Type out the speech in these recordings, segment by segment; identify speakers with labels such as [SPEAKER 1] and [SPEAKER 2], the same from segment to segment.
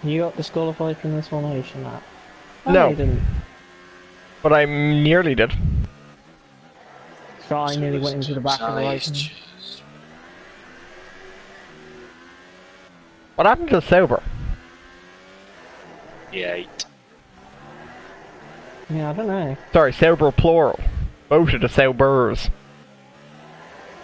[SPEAKER 1] You got disqualified from this formation, that. Oh,
[SPEAKER 2] No.
[SPEAKER 1] you didn't.
[SPEAKER 2] But I nearly did.
[SPEAKER 1] So I nearly went into the back of the race.
[SPEAKER 2] What happened to Sauber?
[SPEAKER 3] Yeah.
[SPEAKER 1] Yeah, I don't know.
[SPEAKER 2] Sorry, Sauber plural. Both of the Saubers.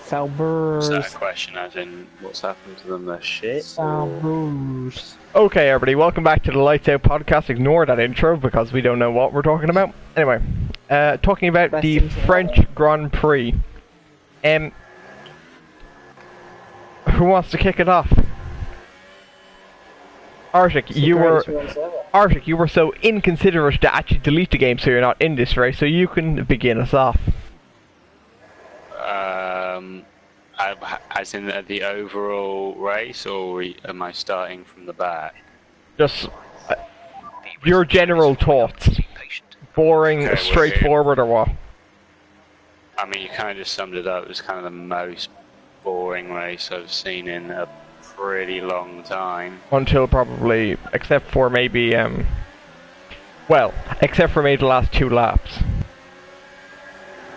[SPEAKER 1] Saubers.
[SPEAKER 3] Is that a question as in what's happened to them? They're shit?
[SPEAKER 1] Saubers.
[SPEAKER 2] Okay, everybody, welcome back to the Lights Out podcast. Ignore that intro because we don't know what we're talking about. Anyway, talking about
[SPEAKER 1] Best
[SPEAKER 2] the
[SPEAKER 1] intro
[SPEAKER 2] French
[SPEAKER 1] ever.
[SPEAKER 2] Grand Prix. Who wants to kick it off? Arctic, you were so inconsiderate to actually delete the game so you're not in this race, so you can begin us off.
[SPEAKER 3] As in the overall race, or am I starting from the back?
[SPEAKER 2] Just your general thoughts. Boring,
[SPEAKER 3] Okay,
[SPEAKER 2] straightforward, or what?
[SPEAKER 3] I mean, you kind of just summed it up. It was kind of the most boring race I've seen in a pretty long time.
[SPEAKER 2] Until probably, except for maybe, except for maybe the last 2 laps.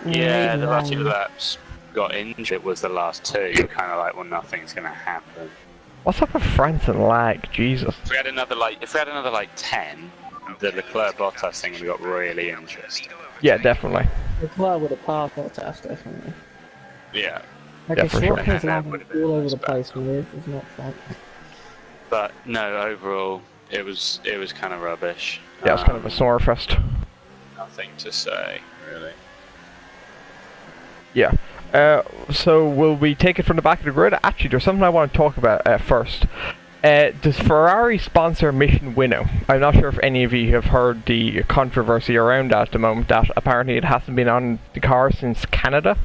[SPEAKER 3] Yeah, the last 2 laps got injured. It was the last 2. You're kind of like, well, nothing's going to happen.
[SPEAKER 2] What's up with France and lag? Jesus.
[SPEAKER 3] If we had another like 10, the Leclerc Bottas thing would have got really interesting.
[SPEAKER 2] Yeah, definitely.
[SPEAKER 1] Leclerc would have passed that test, definitely.
[SPEAKER 3] Yeah.
[SPEAKER 1] Okay,
[SPEAKER 2] Yeah, for
[SPEAKER 1] so
[SPEAKER 2] sure.
[SPEAKER 1] what is
[SPEAKER 3] And that
[SPEAKER 1] lagging
[SPEAKER 3] would have been
[SPEAKER 1] all over the
[SPEAKER 3] much
[SPEAKER 1] place
[SPEAKER 3] better.
[SPEAKER 1] with it? It's not fun.
[SPEAKER 3] But no, overall, it was kind of rubbish.
[SPEAKER 2] Yeah, it's kind of a sore fest.
[SPEAKER 3] Nothing to say, really.
[SPEAKER 2] Yeah. So will we take it from the back of the grid? Actually, there's something I want to talk about first. Does Ferrari sponsor Mission Winnow? I'm not sure if any of you have heard the controversy around that at the moment, that apparently it hasn't been on the car since Canada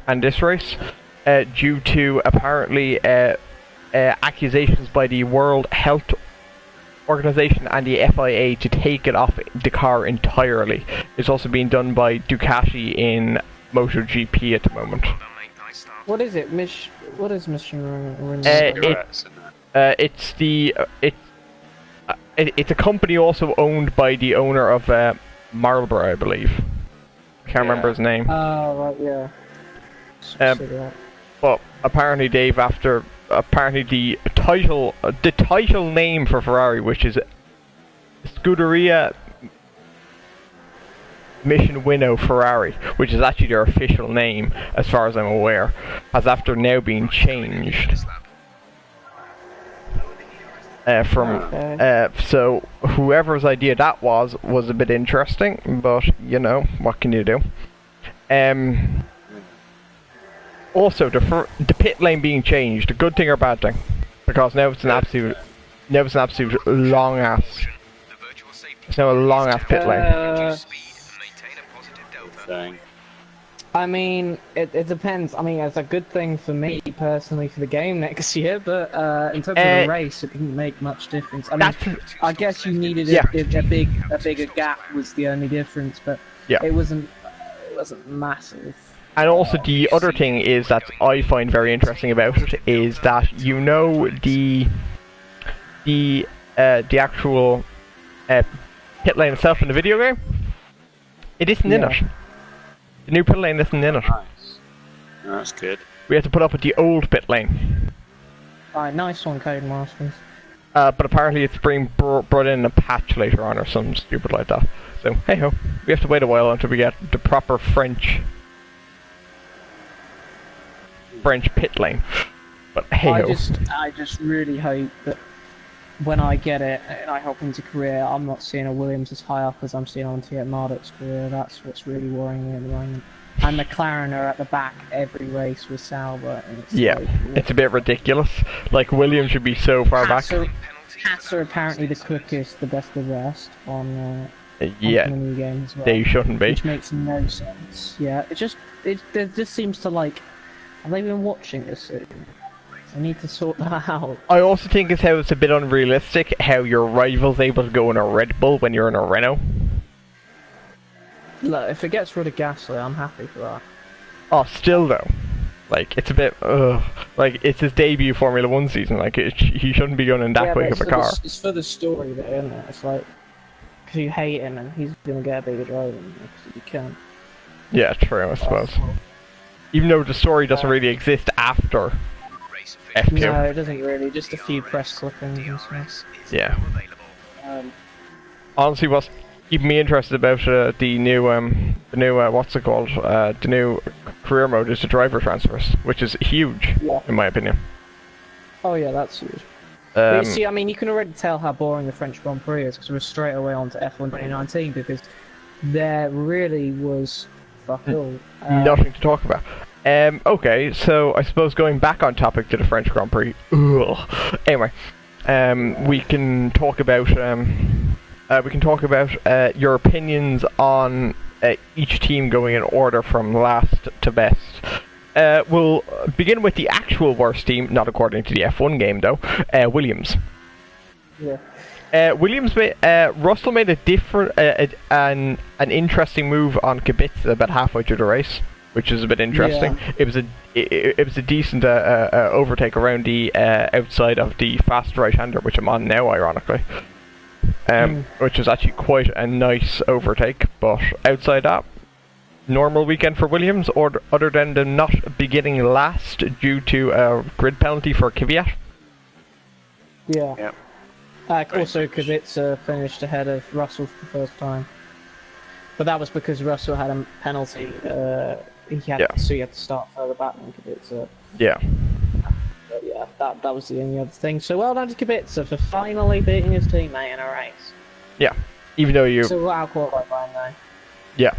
[SPEAKER 2] and this race, due to apparently accusations by the World Health Organization and the FIA to take it off the car entirely. It's also being done by Ducati in MotoGP at the moment.
[SPEAKER 1] What is it? What is Mission Winnow?
[SPEAKER 3] Cigarettes and that.
[SPEAKER 2] It's a company also owned by the owner of Marlboro, I believe. Can't remember his name.
[SPEAKER 1] Oh, right, yeah.
[SPEAKER 2] But apparently the title name for Ferrari, which is Scuderia Mission Winnow Ferrari, which is actually their official name as far as I'm aware, has after now been changed. So whoever's idea that was a bit interesting, but you know, what can you do? Also, the pit lane being changed, a good thing or bad thing? Because now it's an absolute long ass. It's now a long ass pit lane.
[SPEAKER 3] Thing.
[SPEAKER 1] I mean, it depends. I mean, it's a good thing for me personally for the game next year, but in terms of the race, it didn't make much difference. I mean, I guess you needed a bigger gap was the only difference, but it wasn't massive.
[SPEAKER 2] And also the other thing is that I find very interesting about it is that you know the actual pit lane itself in the video game, it isn't in it. The new pit lane isn't in it.
[SPEAKER 3] Nice. No, that's good.
[SPEAKER 2] We have to put up with the old pit lane.
[SPEAKER 1] Alright, nice one, Codemasters.
[SPEAKER 2] But apparently it's being brought in a patch later on or something stupid like that. So, hey ho. We have to wait a while until we get the proper French pit lane. But hey ho.
[SPEAKER 1] I just really hope that when I get it and I hop into career, I'm not seeing a Williams as high up as I'm seeing on Tiet Marduk's career. That's what's really worrying me at the moment. And McLaren are at the back every race with Sauber. And it's
[SPEAKER 2] it's a bit ridiculous. Like, Williams should be so far back.
[SPEAKER 1] Haas are apparently the quickest, the best of the rest on the new game as well.
[SPEAKER 2] They shouldn't be.
[SPEAKER 1] Which makes no sense. Yeah, it just seems to like... Have they been watching this? I need to sort that out.
[SPEAKER 2] I also think it's a bit unrealistic how your rival's able to go in a Red Bull when you're in a Renault.
[SPEAKER 1] Look, if it gets rid of Gasly, I'm happy for that.
[SPEAKER 2] Oh, still though. Like, it's a bit, like, it's his debut Formula 1 season, like, he shouldn't be going in that quick of a car.
[SPEAKER 1] It's for the story there, isn't it? It's like, because you hate him and he's going to get a bigger driver than you, because you can.
[SPEAKER 2] Yeah, true, I suppose. Even though the story doesn't really exist after F2.
[SPEAKER 1] No, it doesn't really, just a few press clippings and stuff.
[SPEAKER 2] Yeah. Honestly, what's keeping me interested about the new what's it called? The new career mode is the driver transfers, which is huge, in my opinion.
[SPEAKER 1] Oh yeah, that's huge. But you see, I mean, you can already tell how boring the French Grand Prix is, because we're straight away on to F1 2019, because there really was fuck all.
[SPEAKER 2] Nothing to talk about. Okay, so I suppose going back on topic to the French Grand Prix. Anyway, we can talk about your opinions on each team going in order from last to best. We'll begin with the actual worst team, not according to the F1 game though. Williams.
[SPEAKER 1] Yeah.
[SPEAKER 2] Russell made a different, an interesting move on Kubica about halfway through the race, which is a bit interesting. Yeah. It was a decent overtake around the outside of the fast right-hander, which I'm on now, ironically. Which is actually quite a nice overtake, but outside that, normal weekend for Williams, or other than them not beginning last due to a grid penalty for Kvyat.
[SPEAKER 1] Yeah. Yep. Also, Kubica finished ahead of Russell for the first time, but that was because Russell had a penalty. So he had to start further back than Kubica.
[SPEAKER 2] Yeah.
[SPEAKER 1] But yeah, that was the only other thing. So well done to Kubica for finally beating his teammate in a race.
[SPEAKER 2] Yeah, even though you.
[SPEAKER 1] So out qualified by now.
[SPEAKER 2] Yeah.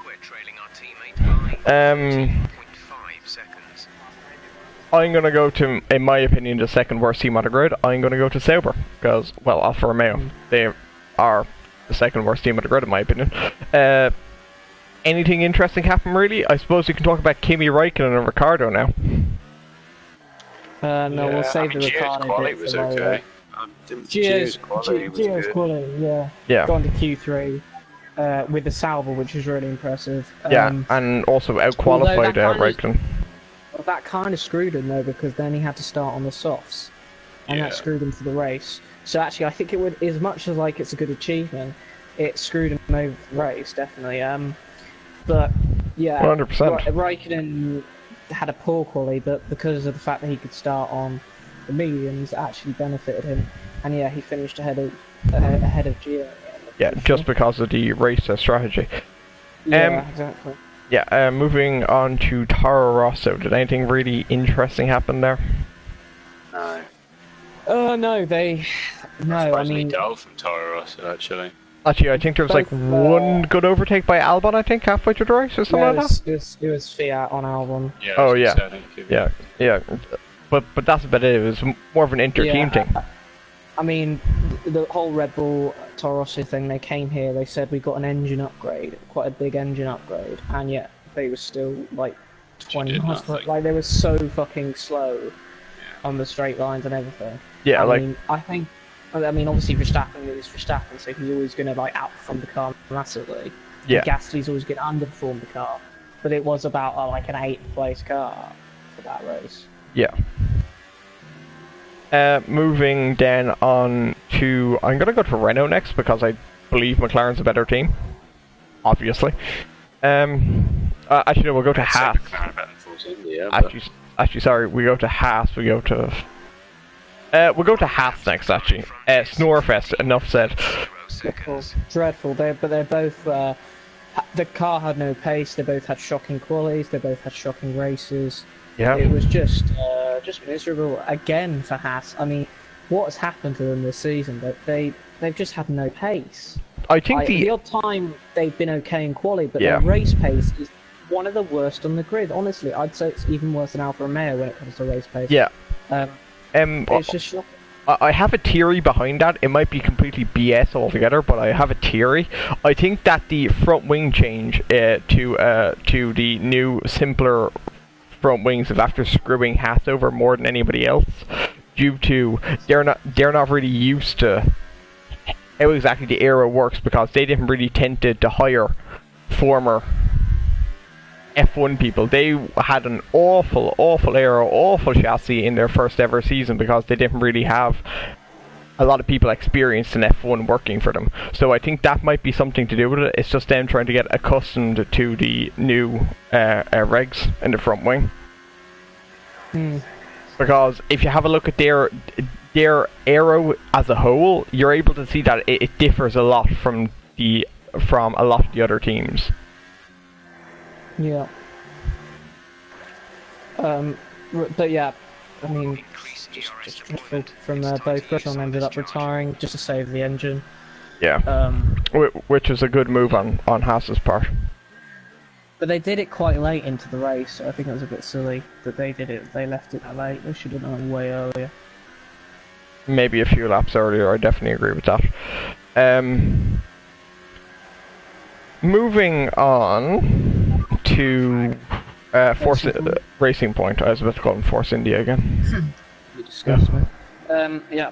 [SPEAKER 4] We're trailing our teammate by 14.5 seconds.
[SPEAKER 2] I'm gonna go to, in my opinion, the second worst team on the grid. I'm gonna go to Sauber because, well, Alfa Romeo, they are the second worst team on the grid, in my opinion. Anything interesting happen, really? I suppose you can talk about Kimi Räikkönen and Ricciardo now.
[SPEAKER 1] No, we'll save the Ricciardo
[SPEAKER 3] quality
[SPEAKER 1] bit
[SPEAKER 3] was
[SPEAKER 1] for
[SPEAKER 3] okay.
[SPEAKER 1] Gio's quality,
[SPEAKER 2] yeah.
[SPEAKER 1] Gone to Q3 with the Sauber, which is really impressive.
[SPEAKER 2] And also out-qualified Räikkönen.
[SPEAKER 1] Well, that kind of screwed him, though, because then he had to start on the softs. And that screwed him for the race. So actually, I think it would, as much as like it's a good achievement, it screwed him over the race, definitely. But, yeah,
[SPEAKER 2] 100%.
[SPEAKER 1] Räikkönen had a poor quality, but because of the fact that he could start on the mediums, it actually benefited him. And yeah, he finished ahead of Gio.
[SPEAKER 2] Yeah, just because of the race strategy.
[SPEAKER 1] Yeah, exactly.
[SPEAKER 2] Yeah, moving on to Toro Rosso. Did anything really interesting happen there?
[SPEAKER 3] No.
[SPEAKER 1] No, I mean,
[SPEAKER 3] dull from Toro Rosso, actually.
[SPEAKER 2] Actually, I think there was like one good overtake by Albon, I think, halfway through the race or something like that.
[SPEAKER 1] It was Fiat on Albon.
[SPEAKER 3] Yeah,
[SPEAKER 2] oh, yeah. Yeah. But that's about it. It was more of an inter-team thing.
[SPEAKER 1] I mean, the whole Red Bull Toro Rosso thing, they came here, they said we got an engine upgrade, quite a big engine upgrade, and yet they were still like 20 miles per, like they were so fucking slow on the straight lines and everything.
[SPEAKER 2] Yeah,
[SPEAKER 1] I mean, obviously Verstappen is Verstappen, so he's always going to like outperform the car massively.
[SPEAKER 2] Yeah.
[SPEAKER 1] And Gasly's always going to underperform the car, but it was about like an 8th place car for that race.
[SPEAKER 2] Yeah. Moving then on to, I'm going to go to Renault next because I believe McLaren's a better team, obviously. Actually, no, we'll go to Haas. Actually, sorry, we go to Haas. We'll go to Haas next. Actually, Snorefest. Enough said.
[SPEAKER 1] Dreadful. They're both. The car had no pace. They both had shocking qualities. They both had shocking races.
[SPEAKER 2] Yeah.
[SPEAKER 1] It was just miserable again for Haas. I mean, what has happened to them this season? They've just had no pace.
[SPEAKER 2] I think
[SPEAKER 1] the odd time they've been okay in quali, but their race pace is one of the worst on the grid. Honestly, I'd say it's even worse than Alfa Romeo when it comes to race pace.
[SPEAKER 2] Yeah.
[SPEAKER 1] It's just shocking.
[SPEAKER 2] I have a theory behind that. It might be completely BS altogether, but I have a theory. I think that the front wing change to the new, simpler front wings is after screwing Haas over more than anybody else, due to they're not really used to how exactly the aero works, because they didn't really tend to hire former F1 people, they had an awful aero, awful chassis in their first ever season because they didn't really have a lot of people experienced in F1 working for them. So I think that might be something to do with it. It's just them trying to get accustomed to the new regs in the front wing. Because if you have a look at their aero as a whole, you're able to see that it differs a lot from a lot of the other teams.
[SPEAKER 1] Yeah. But yeah, I mean, just from both Petronas ended up retiring just to save the engine.
[SPEAKER 2] Yeah. Which was a good move on Haas's part.
[SPEAKER 1] But they did it quite late into the race, so I think it was a bit silly that they did it. They left it that late. They should have done it way earlier.
[SPEAKER 2] Maybe a few laps earlier. I definitely agree with that. Moving on to Force Racing Point. I was about to call them Force India again.
[SPEAKER 1] We discussed it. Yeah.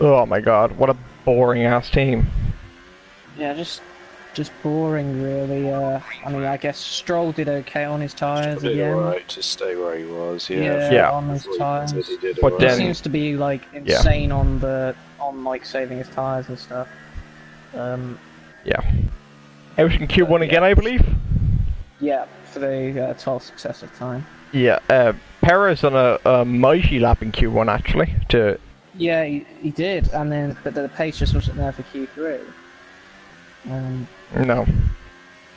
[SPEAKER 2] Oh my god, what a boring ass team.
[SPEAKER 1] Yeah, just boring, really. I mean, I guess Stroll did okay on his tyres again.
[SPEAKER 3] Did alright to stay where he was.
[SPEAKER 1] Yeah, on his tyres.
[SPEAKER 2] But then
[SPEAKER 1] he seems to be like insane on like saving his tyres and stuff.
[SPEAKER 2] Yeah. Out in Q1 again, I believe.
[SPEAKER 1] Yeah, for the 12th successive time.
[SPEAKER 2] Yeah, Perez on a mighty lap in Q1 actually.
[SPEAKER 1] Yeah, he did, and then but the pace just wasn't there for Q3.
[SPEAKER 2] No.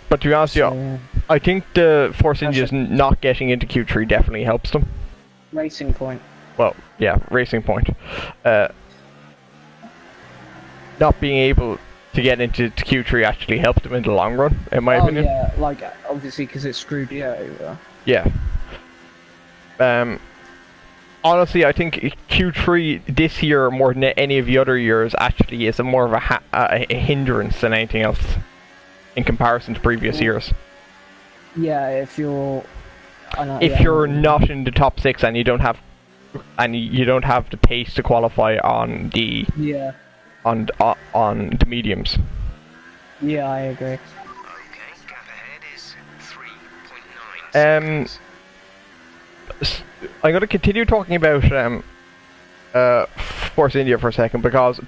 [SPEAKER 2] But to be honest, I think the Force India's not getting into Q3 definitely helps them.
[SPEAKER 1] Racing Point.
[SPEAKER 2] Well, yeah, Racing Point. Not being able to get into Q3 actually helped them in the long run, in my opinion.
[SPEAKER 1] Yeah, like, obviously because it screwed you over.
[SPEAKER 2] Yeah. Honestly, I think Q3 this year, more than any of the other years, actually is more of a hindrance than anything else in comparison to previous years.
[SPEAKER 1] Yeah, if you're
[SPEAKER 2] not in the top 6 and you don't have the pace to qualify on the on the mediums.
[SPEAKER 1] Yeah, I agree.
[SPEAKER 4] Okay, gap ahead is 3.9 seconds.
[SPEAKER 2] I'm going to continue talking about Force India for a second because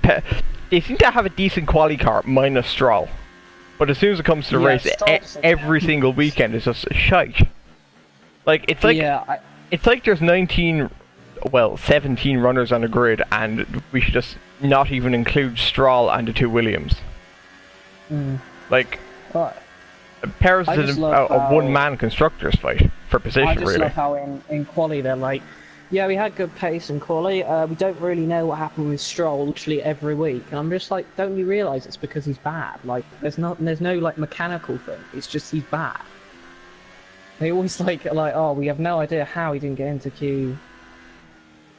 [SPEAKER 2] they seem to have a decent quali car minus Stroll, but as soon as it comes to the race, every single weekend is just shite. Like it's like there's 17 runners on the grid, and we should just not even include Stroll and the 2 Williams. Like. Perez is a one-man constructors fight for position, really. I just
[SPEAKER 1] love how in quali they're like, yeah, we had good pace in quali, we don't really know what happened with Stroll literally every week, and I'm just like, don't you realise it's because he's bad? Like, there's no like mechanical thing, it's just he's bad. They always like, oh, we have no idea how he didn't get into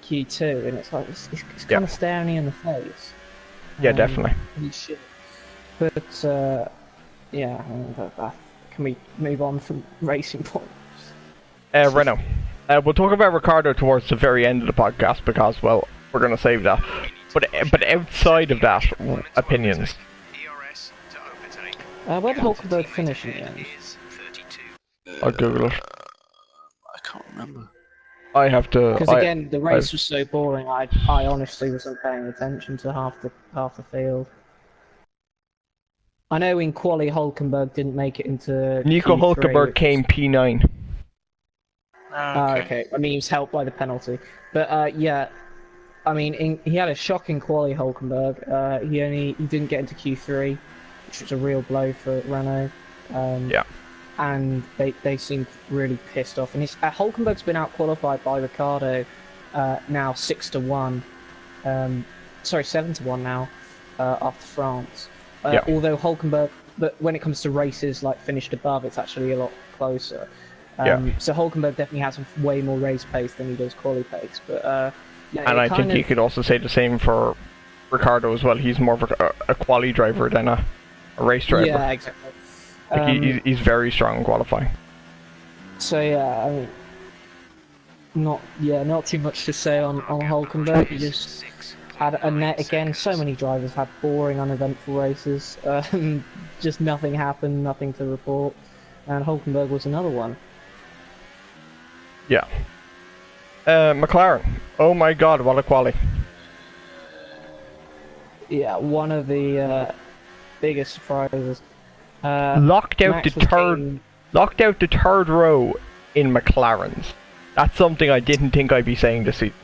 [SPEAKER 1] Q2, and it's like, it's kind of staring you in the face.
[SPEAKER 2] Yeah, definitely.
[SPEAKER 1] He should. But, yeah, can we move on from Racing Point?
[SPEAKER 2] Renault. We'll talk about Ricardo towards the very end of the podcast because, well, we're going to save that. But outside of that, opinions.
[SPEAKER 1] Where did Hulkenberg finish in the end?
[SPEAKER 2] I'll Google it.
[SPEAKER 3] I can't remember.
[SPEAKER 2] I have to.
[SPEAKER 1] Because again, the race was so boring. I honestly wasn't paying attention to half the field. I know in quali Hulkenberg didn't make it into
[SPEAKER 2] Nico
[SPEAKER 1] Q3,
[SPEAKER 2] Hulkenberg came P9.
[SPEAKER 1] Okay. I mean, he was helped by the penalty. But yeah, I mean, he had a shocking quali Hulkenberg. He didn't get into Q3, which was a real blow for Renault.
[SPEAKER 2] Yeah.
[SPEAKER 1] And they seemed really pissed off. And Hulkenberg's been out qualified by Ricardo now 6-1. Sorry, 7-1 now after France. Although Hulkenberg, but when it comes to races like finished above, it's actually a lot closer. So Hulkenberg definitely has way more race pace than he does quali pace. But
[SPEAKER 2] and I think you could also say the same for Ricardo as well. He's more of a quali driver than a race driver.
[SPEAKER 1] Yeah, exactly.
[SPEAKER 2] Like he's very strong in qualifying.
[SPEAKER 1] So yeah, I mean, not too much to say on Hulkenberg. He just had a net again. So many drivers had boring, uneventful races. Just nothing happened, nothing to report. and Hulkenberg was another one.
[SPEAKER 2] Yeah. McLaren. Oh my God, what a quali.
[SPEAKER 1] Yeah, one of the biggest surprises.
[SPEAKER 2] Locked out the third row in McLarens. That's something I didn't think I'd be saying this season.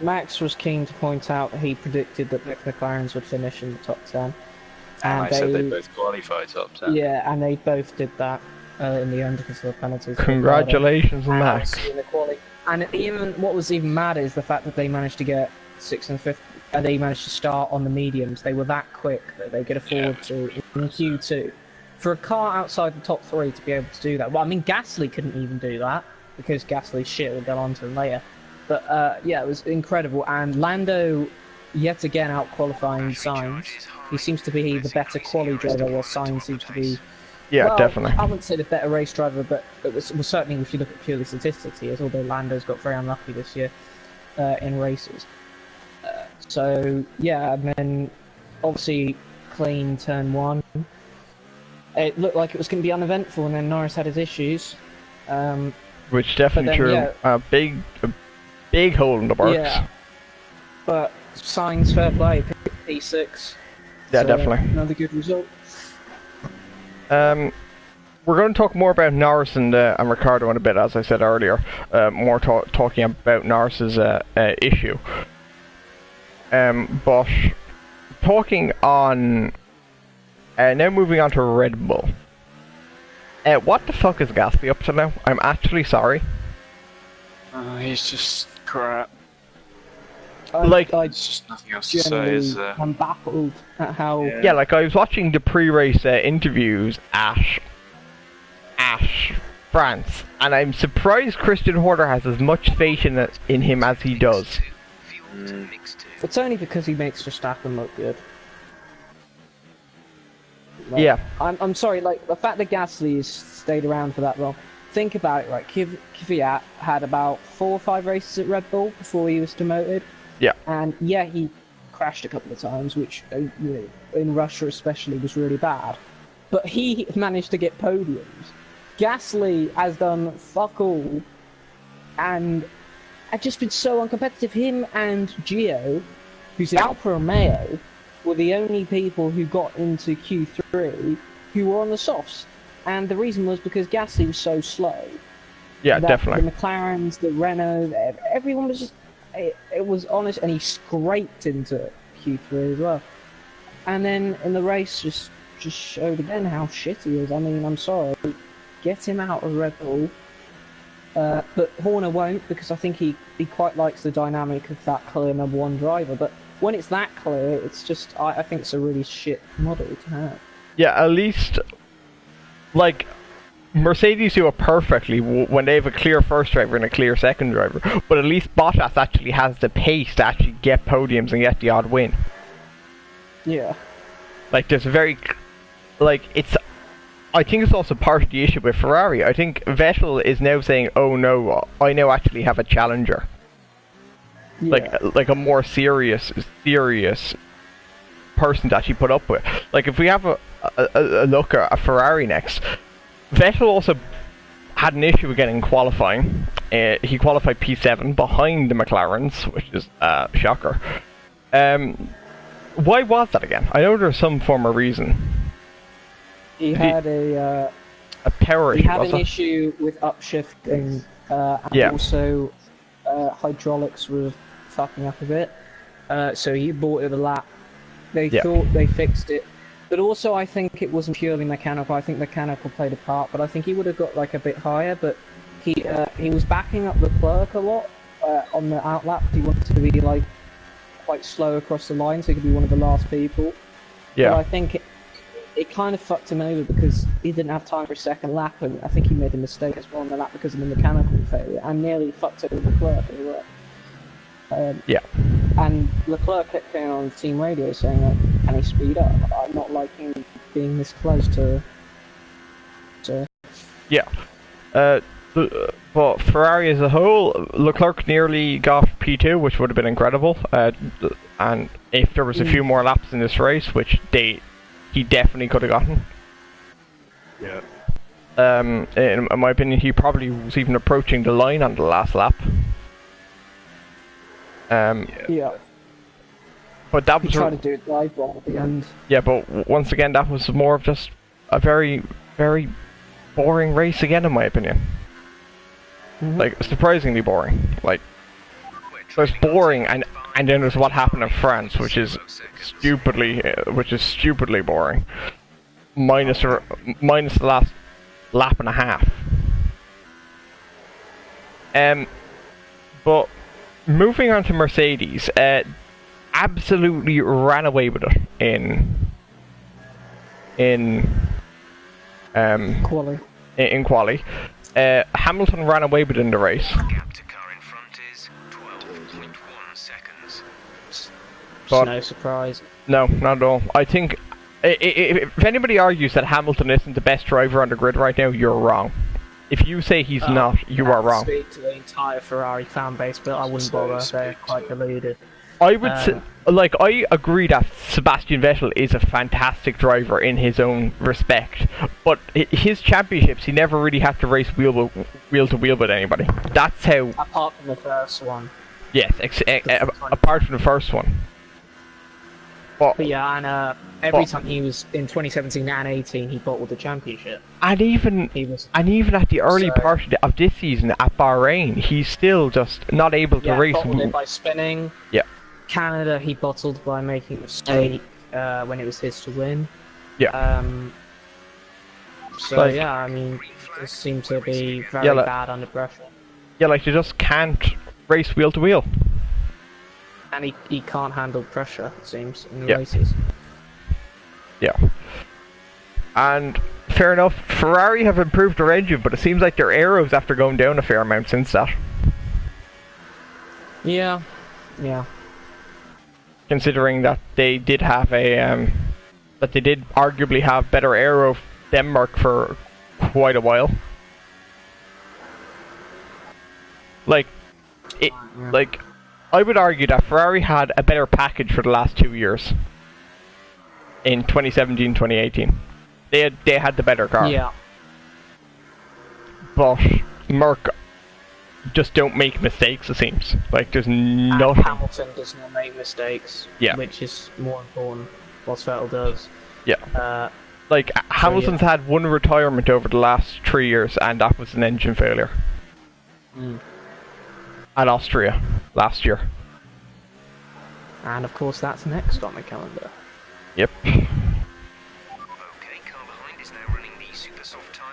[SPEAKER 1] Max was keen to point out he predicted that the McLarens would finish in the top 10.
[SPEAKER 3] And I said they both qualified top 10.
[SPEAKER 1] Yeah, and they both did that in the end because of the penalties.
[SPEAKER 2] Congratulations, Max.
[SPEAKER 1] And even what was even mad is the fact that they managed to get 6th and 5th. They managed to start on the mediums. They were that quick that they could afford to in Q2. For a car outside the top 3 to be able to do that. Well, I mean, Gasly couldn't even do that because Gasly's shit. We'll get on to him later. But yeah, it was incredible. And Lando, yet again, out-qualifying Sainz. He seems to be the better quali driver, while Sainz seems to be...
[SPEAKER 2] Yeah,
[SPEAKER 1] well,
[SPEAKER 2] definitely.
[SPEAKER 1] I wouldn't say the better race driver, but it was certainly, if you look at purely statistics, he is, although Lando's got very unlucky this year in races. So, yeah, and then obviously clean turn 1. It looked like it was going to be uneventful, and then Norris had his issues.
[SPEAKER 2] Which definitely threw a big hole in the works. Yeah.
[SPEAKER 1] But Sainz, fair play, P6.
[SPEAKER 2] Yeah,
[SPEAKER 1] so
[SPEAKER 2] definitely.
[SPEAKER 1] Another good result.
[SPEAKER 2] We're going to talk more about Norris and Ricciardo in a bit, as I said earlier. More talking about Norris's issue. But talking on... now moving on to Red Bull. What the fuck is Gasly up to now? I'm actually sorry.
[SPEAKER 3] He's just crap.
[SPEAKER 2] There's
[SPEAKER 3] just nothing else to say, is there?
[SPEAKER 1] I'm baffled at how...
[SPEAKER 2] Yeah, like I was watching the pre-race interviews at France, and I'm surprised Christian Horner has as much faith in him as he does.
[SPEAKER 1] It's only because he makes Verstappen look good. Like,
[SPEAKER 2] yeah.
[SPEAKER 1] I'm sorry, like, the fact that Gasly's stayed around for that long, think about it, right? Kvyat had about 4 or 5 races at Red Bull before he was demoted.
[SPEAKER 2] Yeah.
[SPEAKER 1] And yeah, he crashed a couple of times, which, you know, in Russia especially was really bad. But he managed to get podiums. Gasly has done fuck all, and had just been so uncompetitive. Him and Gio, who's in Alfa Romeo, were the only people who got into Q3 who were on the softs. And the reason was because Gasly was so slow.
[SPEAKER 2] Yeah, definitely.
[SPEAKER 1] The McLarens, the Renault, everyone was just... It was honest, and he scraped into Q3 as well. And then in the race, just showed again how shit he is. I mean, I'm sorry. Get him out of Red Bull. But Horner won't, because I think he quite likes the dynamic of that clear number 1 driver. But when it's that clear, it's just... I think it's a really shit model to have.
[SPEAKER 2] Yeah, at least... Like... Mercedes do it perfectly when they have a clear first driver and a clear second driver, but at least Bottas actually has the pace to actually get podiums and get the odd win.
[SPEAKER 1] Yeah.
[SPEAKER 2] Like, there's a very... Like, it's... I think it's also part of the issue with Ferrari. I think Vettel is now saying, oh no, I now actually have a challenger. Yeah. Like a more serious person to actually put up with. Like, if we have a look at a Ferrari next... Vettel also had an issue with getting qualifying. He qualified P7 behind the McLarens, which is a shocker. Why was that again? I know there's some form of reason.
[SPEAKER 1] He had a
[SPEAKER 2] power issue.
[SPEAKER 1] He had an issue with upshifting, and also hydraulics were fucking up a bit. So he bought it a lap. They thought they fixed it. But also, I think it wasn't purely mechanical. I think mechanical played a part, but I think he would have got like a bit higher. But he was backing up Leclerc a lot on the outlap. He wanted to be like quite slow across the line, so he could be one of the last people. Yeah. But I think it kind of fucked him over because he didn't have time for a second lap, and I think he made a mistake as well on the lap because of the mechanical failure, and nearly fucked over Leclerc as well. And Leclerc kept going on team radio saying that, can he speed up? I'm not liking being this close to...
[SPEAKER 2] Yeah. But Ferrari as a whole, Leclerc nearly got P2, which would have been incredible. And if there was a few more laps in this race, which he definitely could have gotten.
[SPEAKER 3] Yeah.
[SPEAKER 2] In my opinion, he probably was even approaching the line on the last lap.
[SPEAKER 1] Yeah.
[SPEAKER 2] But that was
[SPEAKER 1] tried to do it dive bomb at the end.
[SPEAKER 2] Yeah, but once again, that was more of just a very, very boring race again, in my opinion. Like, surprisingly boring. Like, so it's boring, and then there's what happened in France, which is stupidly boring. Minus the last lap and a half. But moving on to Mercedes, absolutely ran away with it in
[SPEAKER 1] quali.
[SPEAKER 2] In quali. Hamilton ran away with it in the race.
[SPEAKER 4] Gap to car in front is 12.1 seconds.
[SPEAKER 2] But
[SPEAKER 1] no surprise.
[SPEAKER 2] No, not at all. I think if anybody argues that Hamilton isn't the best driver on the grid right now, you're wrong. If you say he's not, you are wrong.
[SPEAKER 1] Speak to the entire Ferrari fan base, but I wouldn't bother. They're quite deluded.
[SPEAKER 2] I would say, like, I agree that Sebastian Vettel is a fantastic driver in his own respect, but his championships, he never really had to race wheel to wheel with anybody. That's how.
[SPEAKER 1] Apart from the first one.
[SPEAKER 2] Yes, apart from the first one.
[SPEAKER 1] But yeah, and every time he was in 2017 and 18, he bottled the championship.
[SPEAKER 2] And even at the early part of this season at Bahrain, he's still just not able to race.
[SPEAKER 1] Bottled it by spinning.
[SPEAKER 2] Yeah.
[SPEAKER 1] Canada, he bottled by making a mistake when it was his to win.
[SPEAKER 2] Yeah.
[SPEAKER 1] So like, yeah, I mean, it seemed to be very bad under pressure.
[SPEAKER 2] Yeah, like, you just can't race wheel to wheel.
[SPEAKER 1] And he can't handle pressure, it seems, in the races.
[SPEAKER 2] Yeah. And fair enough, Ferrari have improved their engine, but it seems like their aeros after going down a fair amount since that.
[SPEAKER 1] Yeah. Yeah.
[SPEAKER 2] Considering that they did have that they did arguably have better aero Denmark for quite a while. Like, I would argue that Ferrari had a better package for the last 2 years. In 2017, 2018. They had the better car.
[SPEAKER 1] Yeah.
[SPEAKER 2] But Merc just don't make mistakes, it seems. Like, there's nothing.
[SPEAKER 1] Hamilton does not make mistakes.
[SPEAKER 2] Yeah.
[SPEAKER 1] Which is more important. What Vettel does.
[SPEAKER 2] Yeah. Hamilton's had one retirement over the last 3 years, and that was an engine failure. At Austria last year.
[SPEAKER 1] And of course, that's next on the calendar.
[SPEAKER 2] Yep.
[SPEAKER 4] Okay, car behind is now running the super soft tyre.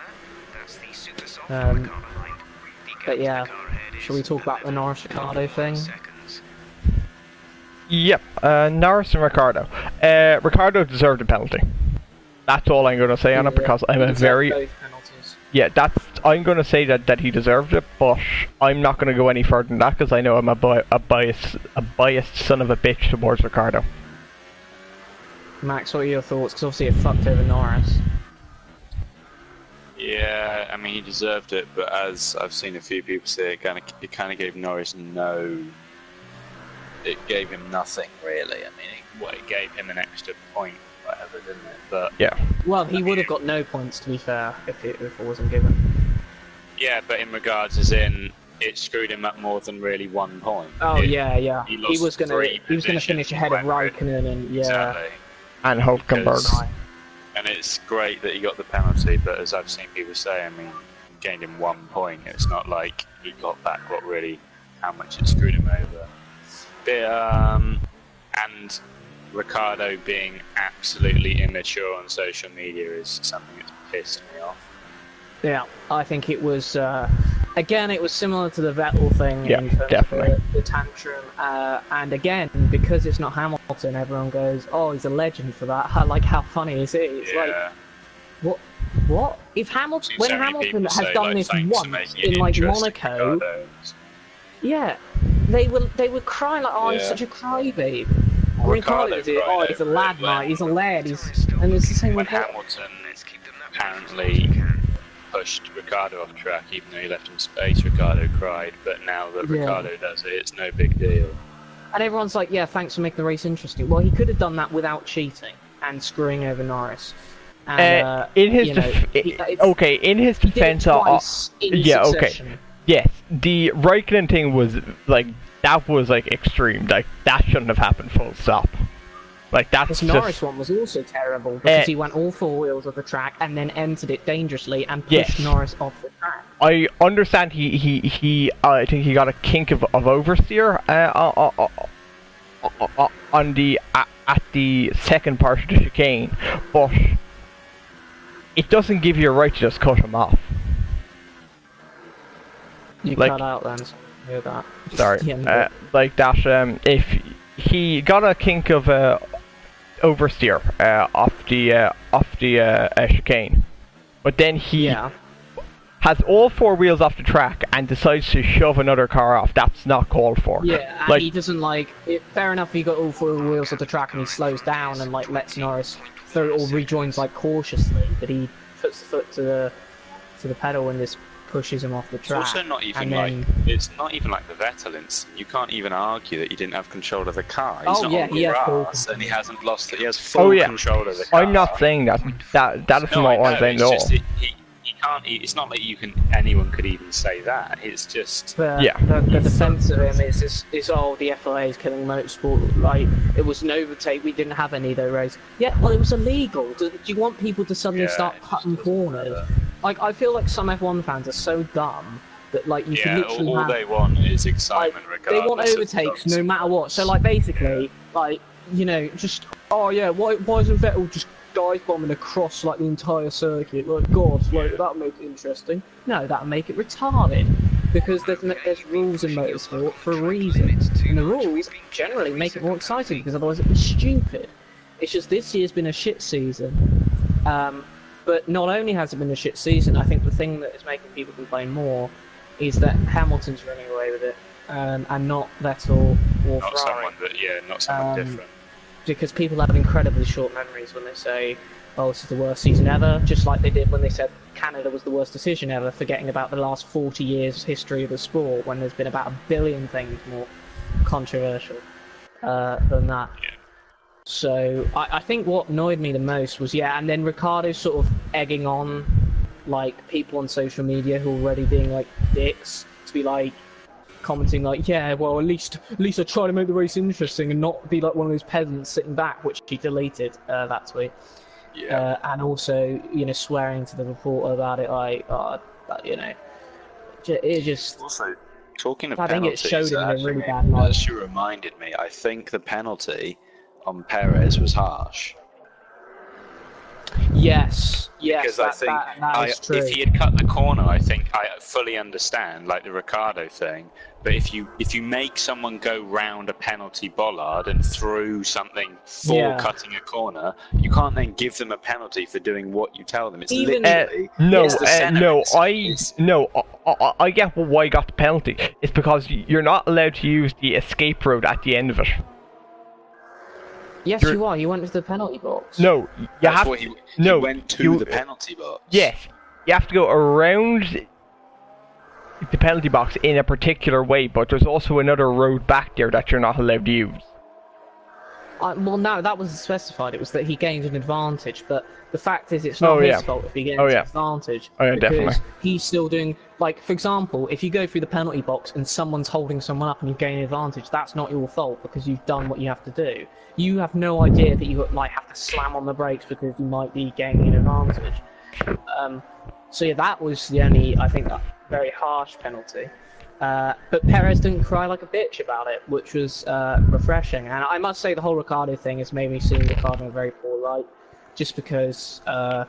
[SPEAKER 4] That's the super soft on the car behind.
[SPEAKER 1] But yeah, shall we talk about the Norris Ricciardo thing?
[SPEAKER 2] Yep, Norris and Ricciardo. Ricciardo deserved a penalty. That's all I'm going to say on it, because I'm a very... Yeah, I'm going to say that he deserved it, but I'm not going to go any further than that, because I know I'm a biased son of a bitch towards Ricciardo.
[SPEAKER 1] Max, what are your thoughts? Because obviously it fucked over Norris.
[SPEAKER 3] Yeah, I mean, he deserved it, but as I've seen a few people say, it kind of gave Norris it gave him nothing really. I mean, it gave him an extra point, whatever, didn't it? But
[SPEAKER 2] yeah.
[SPEAKER 1] Well, he would have got no points, to be fair, if it wasn't given.
[SPEAKER 3] Yeah, but in regards as in, it screwed him up more than really 1 point.
[SPEAKER 1] Oh yeah. He was gonna finish ahead of Raikkonen and
[SPEAKER 3] Exactly.
[SPEAKER 2] And Hulkenberg.
[SPEAKER 3] And it's great that he got the penalty, but as I've seen people say, I mean, he gained him 1 point. It's not like he got back how much it screwed him over. But, and Ricciardo being absolutely immature on social media is something that's pissed me off.
[SPEAKER 1] Yeah, I think it was, again, it was similar to the Vettel thing in terms of the tantrum. And again, because it's not Hamilton, everyone goes, oh, he's a legend for that. I like how funny is it? It's like, what? If Hamilton, when Hamilton has done this once in like Monaco, yeah, they were crying like, oh, he's such a crybaby. Ricciardo did it, oh, he's a lad, mate, he's a lad, and it's the same with
[SPEAKER 3] Hamilton. Apparently pushed Ricciardo off track, even though he left him space. Ricciardo cried, but now that Ricciardo does it, it's no big deal.
[SPEAKER 1] And everyone's like, yeah, thanks for making the race interesting. Well, he could have done that without cheating and screwing over Norris. And,
[SPEAKER 2] in his in his defense, yes, the Raikkonen thing was like extreme. Like that shouldn't have happened. Full stop. Like that's
[SPEAKER 1] this Norris one was also terrible because he went all four wheels of the track and then entered it dangerously and pushed Norris off the track.
[SPEAKER 2] I understand he I think he got a kink of oversteer on the at the second part of the chicane, but it doesn't give you a right to just cut him off.
[SPEAKER 1] You cut out then. So I hear that.
[SPEAKER 2] Sorry, like that. If he got a kink of oversteer off the chicane, but then he has all four wheels off the track and decides to shove another car off. That's not called for.
[SPEAKER 1] Yeah, and he doesn't fair enough. He got all four wheels off the track and he slows down and lets Norris through or rejoins cautiously, but he puts the foot to the pedal and just pushes him off the track.
[SPEAKER 3] It's also not even it's not even like the Vettel incident. You can't even argue that he didn't have control of the car. He's not on the grass and he hasn't lost it. He has full control of the car.
[SPEAKER 2] I'm not saying that. That is not what I'm saying at all.
[SPEAKER 3] He can't. It's not like anyone could even say that. It's just
[SPEAKER 1] the defence of him is the FIA is killing motorsport. Like it was an overtake. We didn't have any of those roads. Yeah, well, it was illegal. Do you want people to suddenly start cutting corners? Like I feel like some F1 fans are so dumb that you can literally
[SPEAKER 3] all they want is excitement.
[SPEAKER 1] They want overtakes no matter what. So basically, why isn't Vettel just dive bombing across the entire circuit? That'll make it interesting. No, that'll make it retarded. Because there's rules in motorsport for a reason. And the rules generally make it more exciting because otherwise it'd be stupid. It's just this year's been a shit season. But not only has it been a shit season, I think the thing that is making people complain more is that Hamilton's running away with it, and not Vettel or Ferrari.
[SPEAKER 3] Not someone different.
[SPEAKER 1] Because people have incredibly short memories when they say, oh, this is the worst season ever, just like they did when they said Canada was the worst decision ever, forgetting about the last 40 years history of the sport, when there's been about 1 billion things more controversial than that. Yeah. So I think what annoyed me the most was and then Ricciardo's sort of egging on people on social media who are already being dicks to be commenting at least I try to make the race interesting and not be like one of those peasants sitting back, which he deleted that tweet. Yeah. And also swearing to the reporter about it it just
[SPEAKER 3] also talking of
[SPEAKER 1] I
[SPEAKER 3] penalties,
[SPEAKER 1] think it showed him in a really bad light.
[SPEAKER 3] As you reminded me, I think the penalty on Perez was harsh.
[SPEAKER 1] Yes,
[SPEAKER 3] because I think
[SPEAKER 1] that is true.
[SPEAKER 3] If he had cut the corner, I think I fully understand the Ricciardo thing. But if you make someone go round a penalty bollard and through something for cutting a corner, you can't then give them a penalty for doing what you tell them. It's literally
[SPEAKER 2] I get why you got the penalty. It's because you're not allowed to use the escape road at the end of it.
[SPEAKER 1] Yes, you are. You went to the penalty box.
[SPEAKER 2] No,
[SPEAKER 3] he went to the penalty box.
[SPEAKER 2] Yes, you have to go around the penalty box in a particular way, but there's also another road back there that you're not allowed to use.
[SPEAKER 1] Well, no, that wasn't specified. It was that he gained an advantage, but the fact is, it's not his fault if he gains an advantage.
[SPEAKER 2] Because definitely.
[SPEAKER 1] He's still doing, for example, if you go through the penalty box and someone's holding someone up and you gain an advantage, that's not your fault because you've done what you have to do. You have no idea that you have to slam on the brakes because you might be gaining an advantage. So that was the only, I think, very harsh penalty. But Perez didn't cry like a bitch about it, which was refreshing. And I must say the whole Ricciardo thing has made me see Ricciardo in a very poor light, just because I've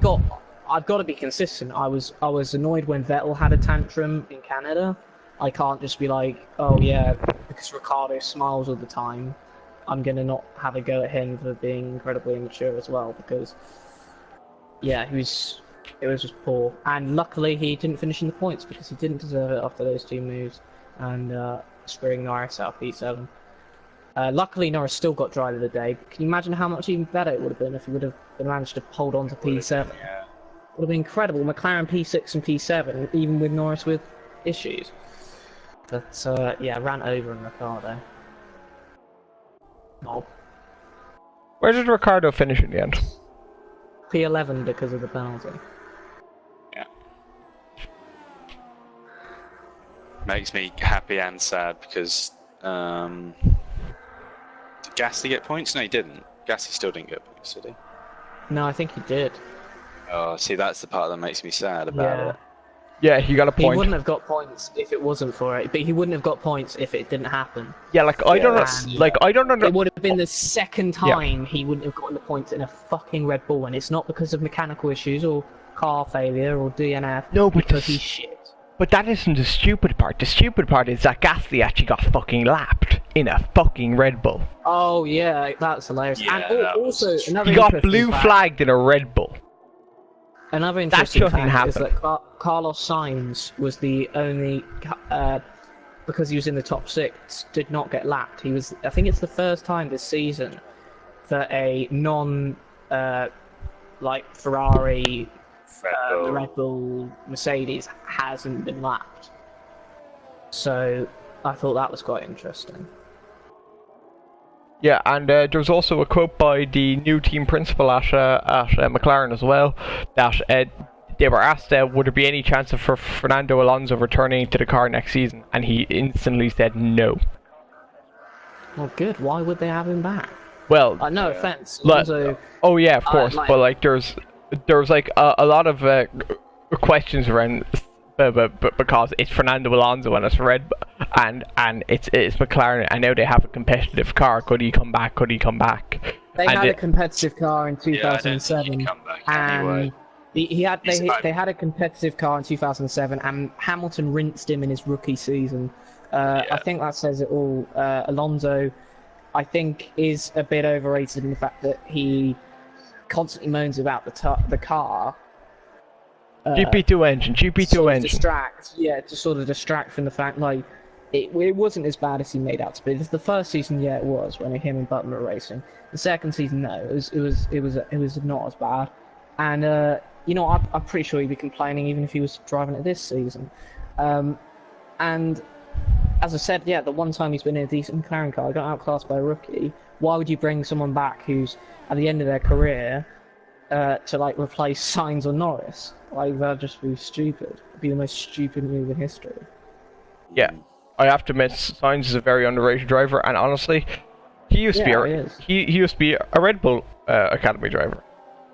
[SPEAKER 1] got to be consistent. I was annoyed when Vettel had a tantrum in Canada. I can't just be like, oh yeah, because Ricciardo smiles all the time, I'm gonna not have a go at him for being incredibly immature as well, because it was just poor. And luckily he didn't finish in the points because he didn't deserve it after those two moves and screwing Norris out of P7. Luckily Norris still got driver of the day. Can you imagine how much even better it would have been if he would have managed to hold on to P7?
[SPEAKER 3] Yeah.
[SPEAKER 1] Would have been incredible. McLaren P6 and P7, even with Norris with issues. But ran over in Ricciardo.
[SPEAKER 2] Where did Ricciardo finish in the end?
[SPEAKER 1] P11 because of the penalty.
[SPEAKER 3] Yeah. Makes me happy and sad because did Gasly get points? No, he didn't. Gasly still didn't get points, did he?
[SPEAKER 1] No, I think he did.
[SPEAKER 3] Oh, see, that's the part that makes me sad about it.
[SPEAKER 2] Yeah, he got a point.
[SPEAKER 1] He wouldn't have got points if it wasn't for it, but he wouldn't have got points if it didn't happen.
[SPEAKER 2] Yeah, like I don't know. Like I don't know.
[SPEAKER 1] It would have been the second time he wouldn't have gotten the points in a fucking Red Bull, and it's not because of mechanical issues or car failure or DNF.
[SPEAKER 2] No, but
[SPEAKER 1] because he's shit.
[SPEAKER 2] But that isn't the stupid part. The stupid part is that Gasly actually got fucking lapped in a fucking Red Bull.
[SPEAKER 1] Oh yeah, that's hilarious.
[SPEAKER 3] Yeah,
[SPEAKER 1] and
[SPEAKER 3] that
[SPEAKER 1] also another
[SPEAKER 2] he got
[SPEAKER 1] interesting
[SPEAKER 2] blue
[SPEAKER 1] fact,
[SPEAKER 2] flagged in a Red Bull.
[SPEAKER 1] Another interesting
[SPEAKER 2] shouldn't
[SPEAKER 1] fact
[SPEAKER 2] happen.
[SPEAKER 1] is that Carlos Sainz was the only, because he was in the top 6, did not get lapped. He was, I think it's the first time this season that a like Ferrari, the Red Bull, Mercedes hasn't been lapped. So I thought that was quite interesting.
[SPEAKER 2] Yeah, and there was also a quote by the new team principal at McLaren as well, that they were asked, would there be any chance of Fernando Alonso returning to the car next season, and he instantly said no.
[SPEAKER 1] Well, good. Why would they have him back?
[SPEAKER 2] Well,
[SPEAKER 1] no offense.
[SPEAKER 2] Alonso, oh yeah, of course, but like there's like a lot of questions around. But because it's Fernando Alonso and it's Red and it's McLaren, and now they have a competitive car. Could he come back? Could he come back?
[SPEAKER 1] They had a competitive car in 2007, and they had a competitive car in 2007, and Hamilton rinsed him in his rookie season. I think that says it all. Alonso, I think, is a bit overrated in the fact that he constantly moans about the car.
[SPEAKER 2] GP2 engine, GP2 engine.
[SPEAKER 1] To sort of distract from the fact, like, it wasn't as bad as he made out to be. The first season, yeah, it was when him and Button were racing. The second season, no, it was not as bad. And I'm pretty sure he'd be complaining even if he was driving it this season. And as I said, yeah, the one time he's been in a decent McLaren car, got outclassed by a rookie. Why would you bring someone back who's at the end of their career to like replace Sainz or Norris? Like, that'd just be stupid. It'd be the most stupid move in history.
[SPEAKER 2] Yeah, I have to admit, Sainz is a very underrated driver, and honestly, he used to be a Red Bull Academy driver,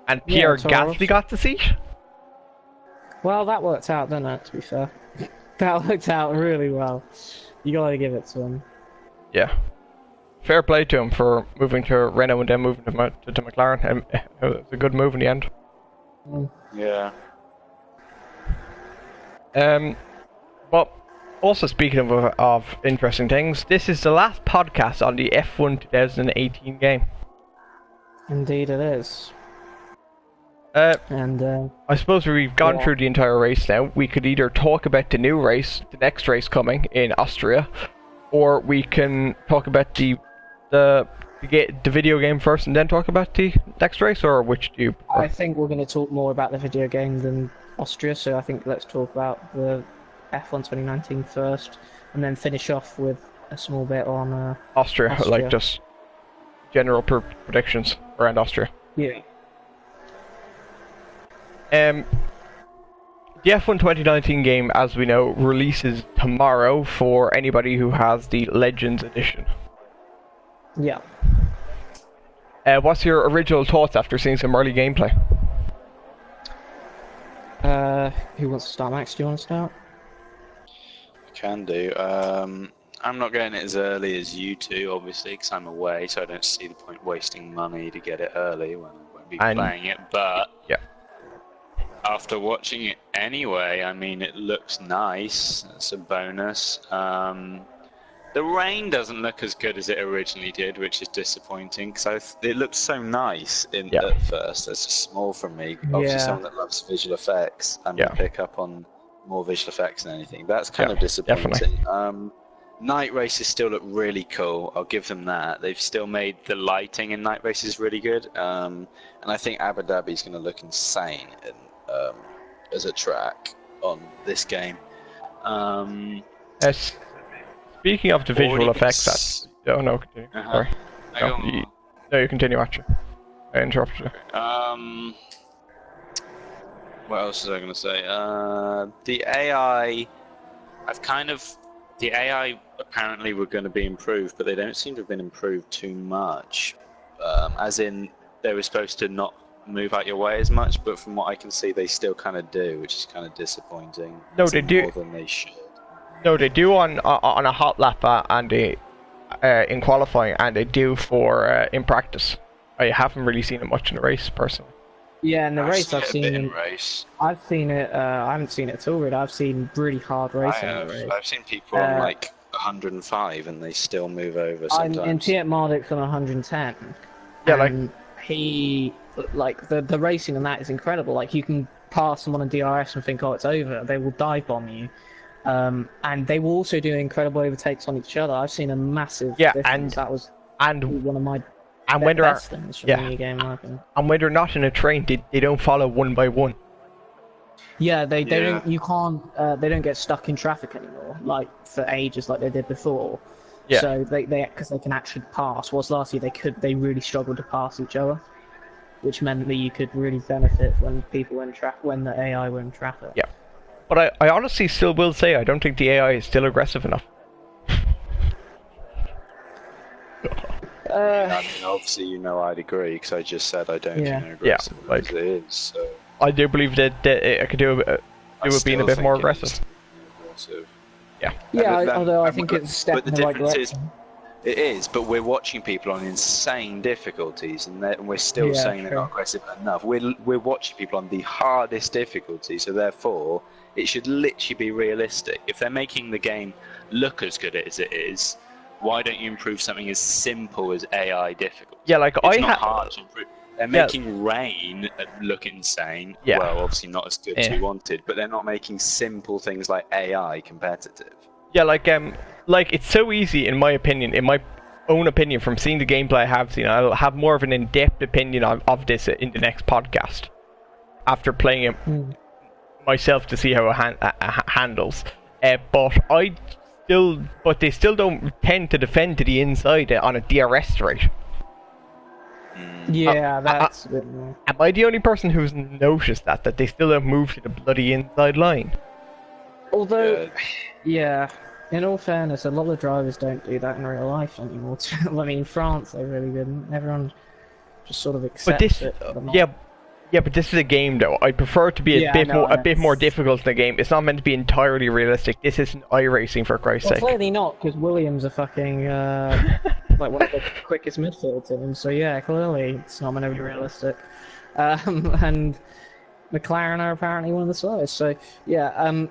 [SPEAKER 2] and Pierre Gasly got the seat.
[SPEAKER 1] Well, that worked out, didn't it? To be fair, that worked out really well. You gotta give it to him. Yeah.
[SPEAKER 2] Fair play to him for moving to Renault and then moving to McLaren. It was a good move in the end.
[SPEAKER 3] Yeah.
[SPEAKER 2] But also speaking of interesting things, this is the last podcast on the F1 2018 game.
[SPEAKER 1] Indeed it is.
[SPEAKER 2] I suppose we've gone through the entire race now. We could either talk about the new race, the next race coming in Austria, or we can talk about the video game first and then talk about the next race, or which do you prefer?
[SPEAKER 1] I think we're going to talk more about the video game than Austria, so I think let's talk about the F1 2019 first, and then finish off with a small bit on
[SPEAKER 2] Austria, like just general predictions around Austria.
[SPEAKER 1] Yeah.
[SPEAKER 2] The F1 2019 game, as we know, releases tomorrow for anybody who has the Legends Edition.
[SPEAKER 1] Yeah.
[SPEAKER 2] What's your original thoughts after seeing some early gameplay?
[SPEAKER 1] Who wants to start, Max? Do you want to start?
[SPEAKER 3] I can do. I'm not getting it as early as you two, obviously, because I'm away, so I don't see the point wasting money to get it early when I won't be playing it. But
[SPEAKER 2] yeah,
[SPEAKER 3] after watching it anyway, I mean, it looks nice. That's a bonus. The rain doesn't look as good as it originally did, which is disappointing, because it looked so nice at first. It's just small for me. Obviously, someone that loves visual effects, I'm going to pick up on more visual effects than anything. That's kind of disappointing. Definitely. Night races still look really cool. I'll give them that. They've still made the lighting in night races really good. And I think Abu Dhabi is going to look insane as a track on this game.
[SPEAKER 2] Speaking of the visual effects, no, continue. Sorry. No, you continue, actually. I interrupted you.
[SPEAKER 3] What else was I going to say? The AI, the AI apparently were going to be improved, but they don't seem to have been improved too much. As in, they were supposed to not move out your way as much, but from what I can see, they still kind of do, which is kind of disappointing.
[SPEAKER 2] No, they do
[SPEAKER 3] more than they should.
[SPEAKER 2] No, they do on a hot lap and they in qualifying, and they do for in practice. I haven't really seen it much in the race personally.
[SPEAKER 1] Yeah, in the race I've seen
[SPEAKER 3] in race.
[SPEAKER 1] I've seen it. I haven't seen it at all. Really, I've seen really hard racing.
[SPEAKER 3] I've seen people on like 105 and they still move over sometimes.
[SPEAKER 1] In Tiet Marduk's on 110.
[SPEAKER 2] Yeah, like
[SPEAKER 1] he the racing on that is incredible. Like you can pass someone on DRS and think, oh, it's over. They will dive bomb you. And they will also do incredible overtakes on each other. I've seen a massive difference.
[SPEAKER 2] And
[SPEAKER 1] that was one of my
[SPEAKER 2] best
[SPEAKER 1] things from the game.
[SPEAKER 2] And when they're not in a train, they don't follow one by one.
[SPEAKER 1] Yeah, they don't. You can't. They don't get stuck in traffic anymore, like for ages, like they did before.
[SPEAKER 2] Yeah.
[SPEAKER 1] So because they can actually pass. Whilst last year they really struggled to pass each other, which meant that you could really benefit when people when the AI were in traffic.
[SPEAKER 2] Yeah. But I honestly still will say I don't think the AI is still aggressive enough.
[SPEAKER 3] I mean, obviously, I'd agree because I just said I don't think they're aggressive as it is. So.
[SPEAKER 2] I do believe that it could do it being a bit more aggressive. Yeah.
[SPEAKER 1] Yeah, although I think it's a step in the right direction.
[SPEAKER 3] It is, but we're watching people on insane difficulties, and we're still saying they're not aggressive enough. We're watching people on the hardest difficulty, so therefore it should literally be realistic. If they're making the game look as good as it is, why don't you improve something as simple as AI difficulty?
[SPEAKER 2] Yeah, like
[SPEAKER 3] it's not hard to improve. They're making rain look insane.
[SPEAKER 2] Yeah.
[SPEAKER 3] Well, obviously not as good as you wanted, but they're not making simple things like AI competitive.
[SPEAKER 2] Yeah, like it's so easy, in my opinion, in my own opinion, from seeing the gameplay I have seen. I'll have more of an in-depth opinion of this in the next podcast after playing it myself to see how it handles. But they still don't tend to defend to the inside on a DRS rate.
[SPEAKER 1] Yeah, that's a bit more.
[SPEAKER 2] Am I the only person who's noticed that they still don't move to the bloody inside line?
[SPEAKER 1] Although, in all fairness, a lot of drivers don't do that in real life anymore. I mean, France, they really didn't. Everyone just sort of accepts it.
[SPEAKER 2] But this is a game, though. I prefer it to be a bit more difficult in the game. It's not meant to be entirely realistic. This isn't iRacing, for Christ's sake.
[SPEAKER 1] Clearly not, because Williams are fucking like one of the quickest midfield teams. So yeah, clearly it's not meant to be realistic. And McLaren are apparently one of the slowest. So yeah,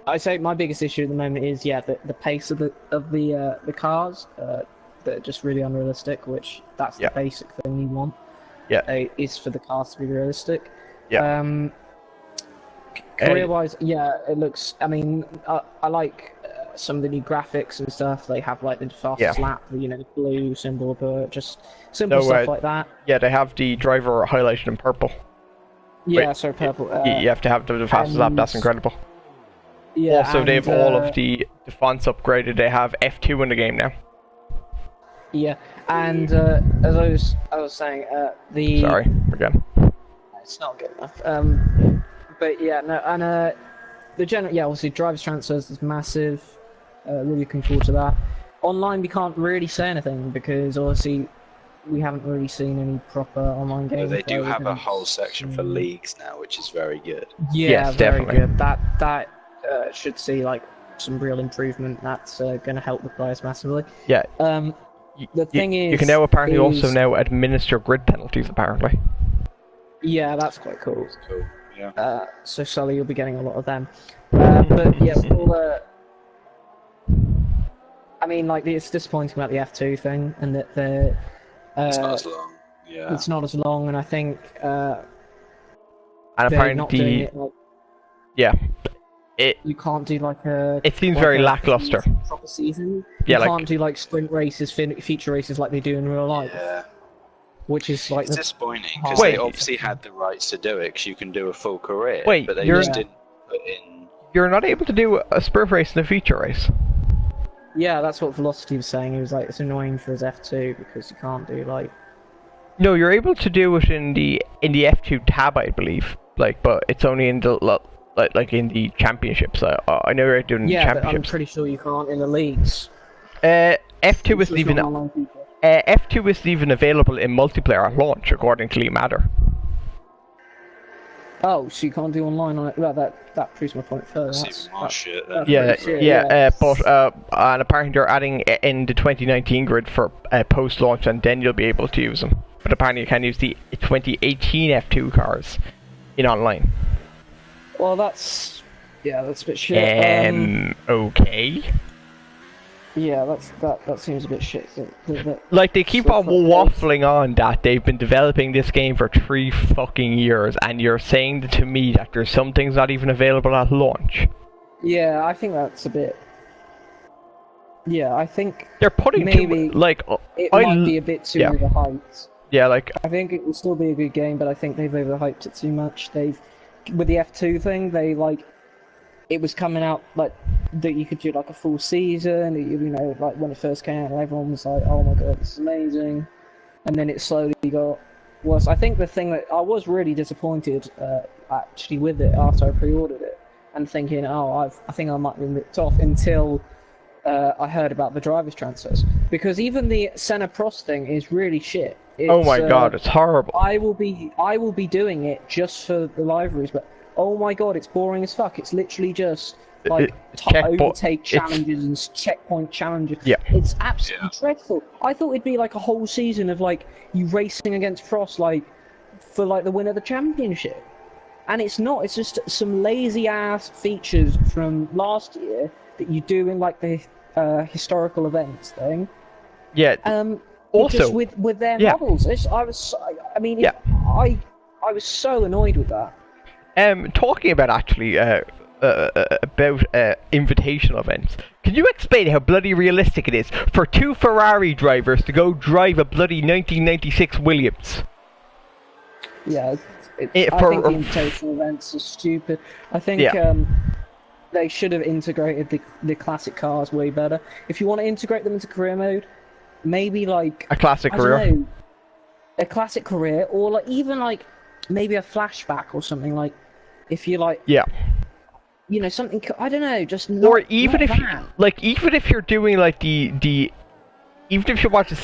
[SPEAKER 1] I say my biggest issue at the moment is the pace of the cars. They're just really unrealistic. Which that's the basic thing you want. Is for the cars to be realistic. Yeah. Career-wise, it looks. I mean, I like some of the new graphics and stuff. They have like the fastest lap, the blue symbol, but just simple stuff like that.
[SPEAKER 2] Yeah, they have the driver highlighted in purple.
[SPEAKER 1] Yeah, sorry, purple.
[SPEAKER 2] You have to have the fastest lap. That's incredible.
[SPEAKER 1] Yeah.
[SPEAKER 2] Also, they have all of the fonts upgraded. They have F2 in the game now.
[SPEAKER 1] Yeah, and as I was saying,
[SPEAKER 2] Sorry, again.
[SPEAKER 1] It's not good enough. But yeah, no, and the general, obviously drivers transfers is massive. Really looking forward to that. Online, we can't really say anything because obviously we haven't really seen any proper online games.
[SPEAKER 3] They do have a whole section for leagues now, which is very good.
[SPEAKER 1] Yeah,
[SPEAKER 2] yes,
[SPEAKER 1] very
[SPEAKER 2] definitely.
[SPEAKER 1] good. That should see like some real improvement. That's going to help the players massively.
[SPEAKER 2] Yeah.
[SPEAKER 1] The thing is,
[SPEAKER 2] you can now apparently also now administer grid penalties. Apparently.
[SPEAKER 1] Yeah, that's quite cool.
[SPEAKER 3] That's cool. Yeah.
[SPEAKER 1] So Sully, you'll be getting a lot of them. But yeah, I mean, like it's disappointing about the F2 thing, and that
[SPEAKER 3] it's not as long. Yeah.
[SPEAKER 1] It's not as long, and I think.
[SPEAKER 2] And apparently,
[SPEAKER 1] you can't do like a.
[SPEAKER 2] It seems very lackluster.
[SPEAKER 1] Proper season.
[SPEAKER 2] Yeah,
[SPEAKER 1] you can't do like sprint races, feature races like they do in real life.
[SPEAKER 3] Yeah.
[SPEAKER 1] Which is like.
[SPEAKER 3] It's disappointing because they obviously had the rights to do it because you can do a full career.
[SPEAKER 2] Wait,
[SPEAKER 3] but they just didn't put in.
[SPEAKER 2] You're not able to do a sprint race and a feature race.
[SPEAKER 1] Yeah, that's what Velocity was saying. He was like, it's annoying for his F2 because you can't do like.
[SPEAKER 2] No, you're able to do it in the F2 tab, I believe. like, but it's only in the like in the championships. I know they're doing championships.
[SPEAKER 1] But I'm pretty sure you can't in the leagues.
[SPEAKER 2] F2 isn't even F2 isn't even available in multiplayer at launch, according to Lee Mather.
[SPEAKER 1] Oh, so you can't do online on it? Well, that proves my point further.
[SPEAKER 3] That's more shit.
[SPEAKER 2] But and apparently they're adding in the 2019 grid for post-launch, and then you'll be able to use them. But apparently you can use the 2018 F2 cars in online.
[SPEAKER 1] Well, that's a bit shit.
[SPEAKER 2] Okay.
[SPEAKER 1] Yeah, that seems a bit shit.
[SPEAKER 2] Like, they keep on waffling on that they've been developing this game for 3 fucking years, and you're saying to me that there's some things not even available at launch.
[SPEAKER 1] Yeah, I think that's a bit... Yeah, I think...
[SPEAKER 2] They're putting
[SPEAKER 1] maybe
[SPEAKER 2] like...
[SPEAKER 1] It might be a bit too overhyped.
[SPEAKER 2] Yeah, like...
[SPEAKER 1] I think it will still be a good game, but I think they've overhyped it too much. With the F2 thing, they, like... It was coming out, like, that you could do, like, a full season, you know, like, when it first came out, everyone was like, oh my god, this is amazing. And then it slowly got worse. I think the thing that I was really disappointed, actually, with it after I pre-ordered it, and thinking, I think I might have been ripped off, until I heard about the driver's transfers. Because even the Senna Prost thing is really shit.
[SPEAKER 2] Oh my god, it's horrible.
[SPEAKER 1] I will be doing it just for the liveries, but oh my god, it's boring as fuck. It's literally just like overtake challenges and checkpoint challenges.
[SPEAKER 2] Yeah.
[SPEAKER 1] It's absolutely dreadful. I thought it'd be like a whole season of like you racing against Frost, like for like the win of the championship. And it's not. It's just some lazy ass features from last year that you do in like the historical events thing.
[SPEAKER 2] Yeah. Also,
[SPEAKER 1] just with their models. I was so annoyed with that.
[SPEAKER 2] Talking about actually invitational events, can you explain how bloody realistic it is for 2 Ferrari drivers to go drive a bloody 1996 Williams?
[SPEAKER 1] Yeah, I think the invitational events are stupid. I think they should have integrated the classic cars way better. If you want to integrate them into career mode, maybe like
[SPEAKER 2] a classic career.
[SPEAKER 1] Know, a classic career, or like even like maybe a flashback or something, like if you like you know, something, I don't know, just not,
[SPEAKER 2] or even if
[SPEAKER 1] that.
[SPEAKER 2] even if you're doing like the even if you want to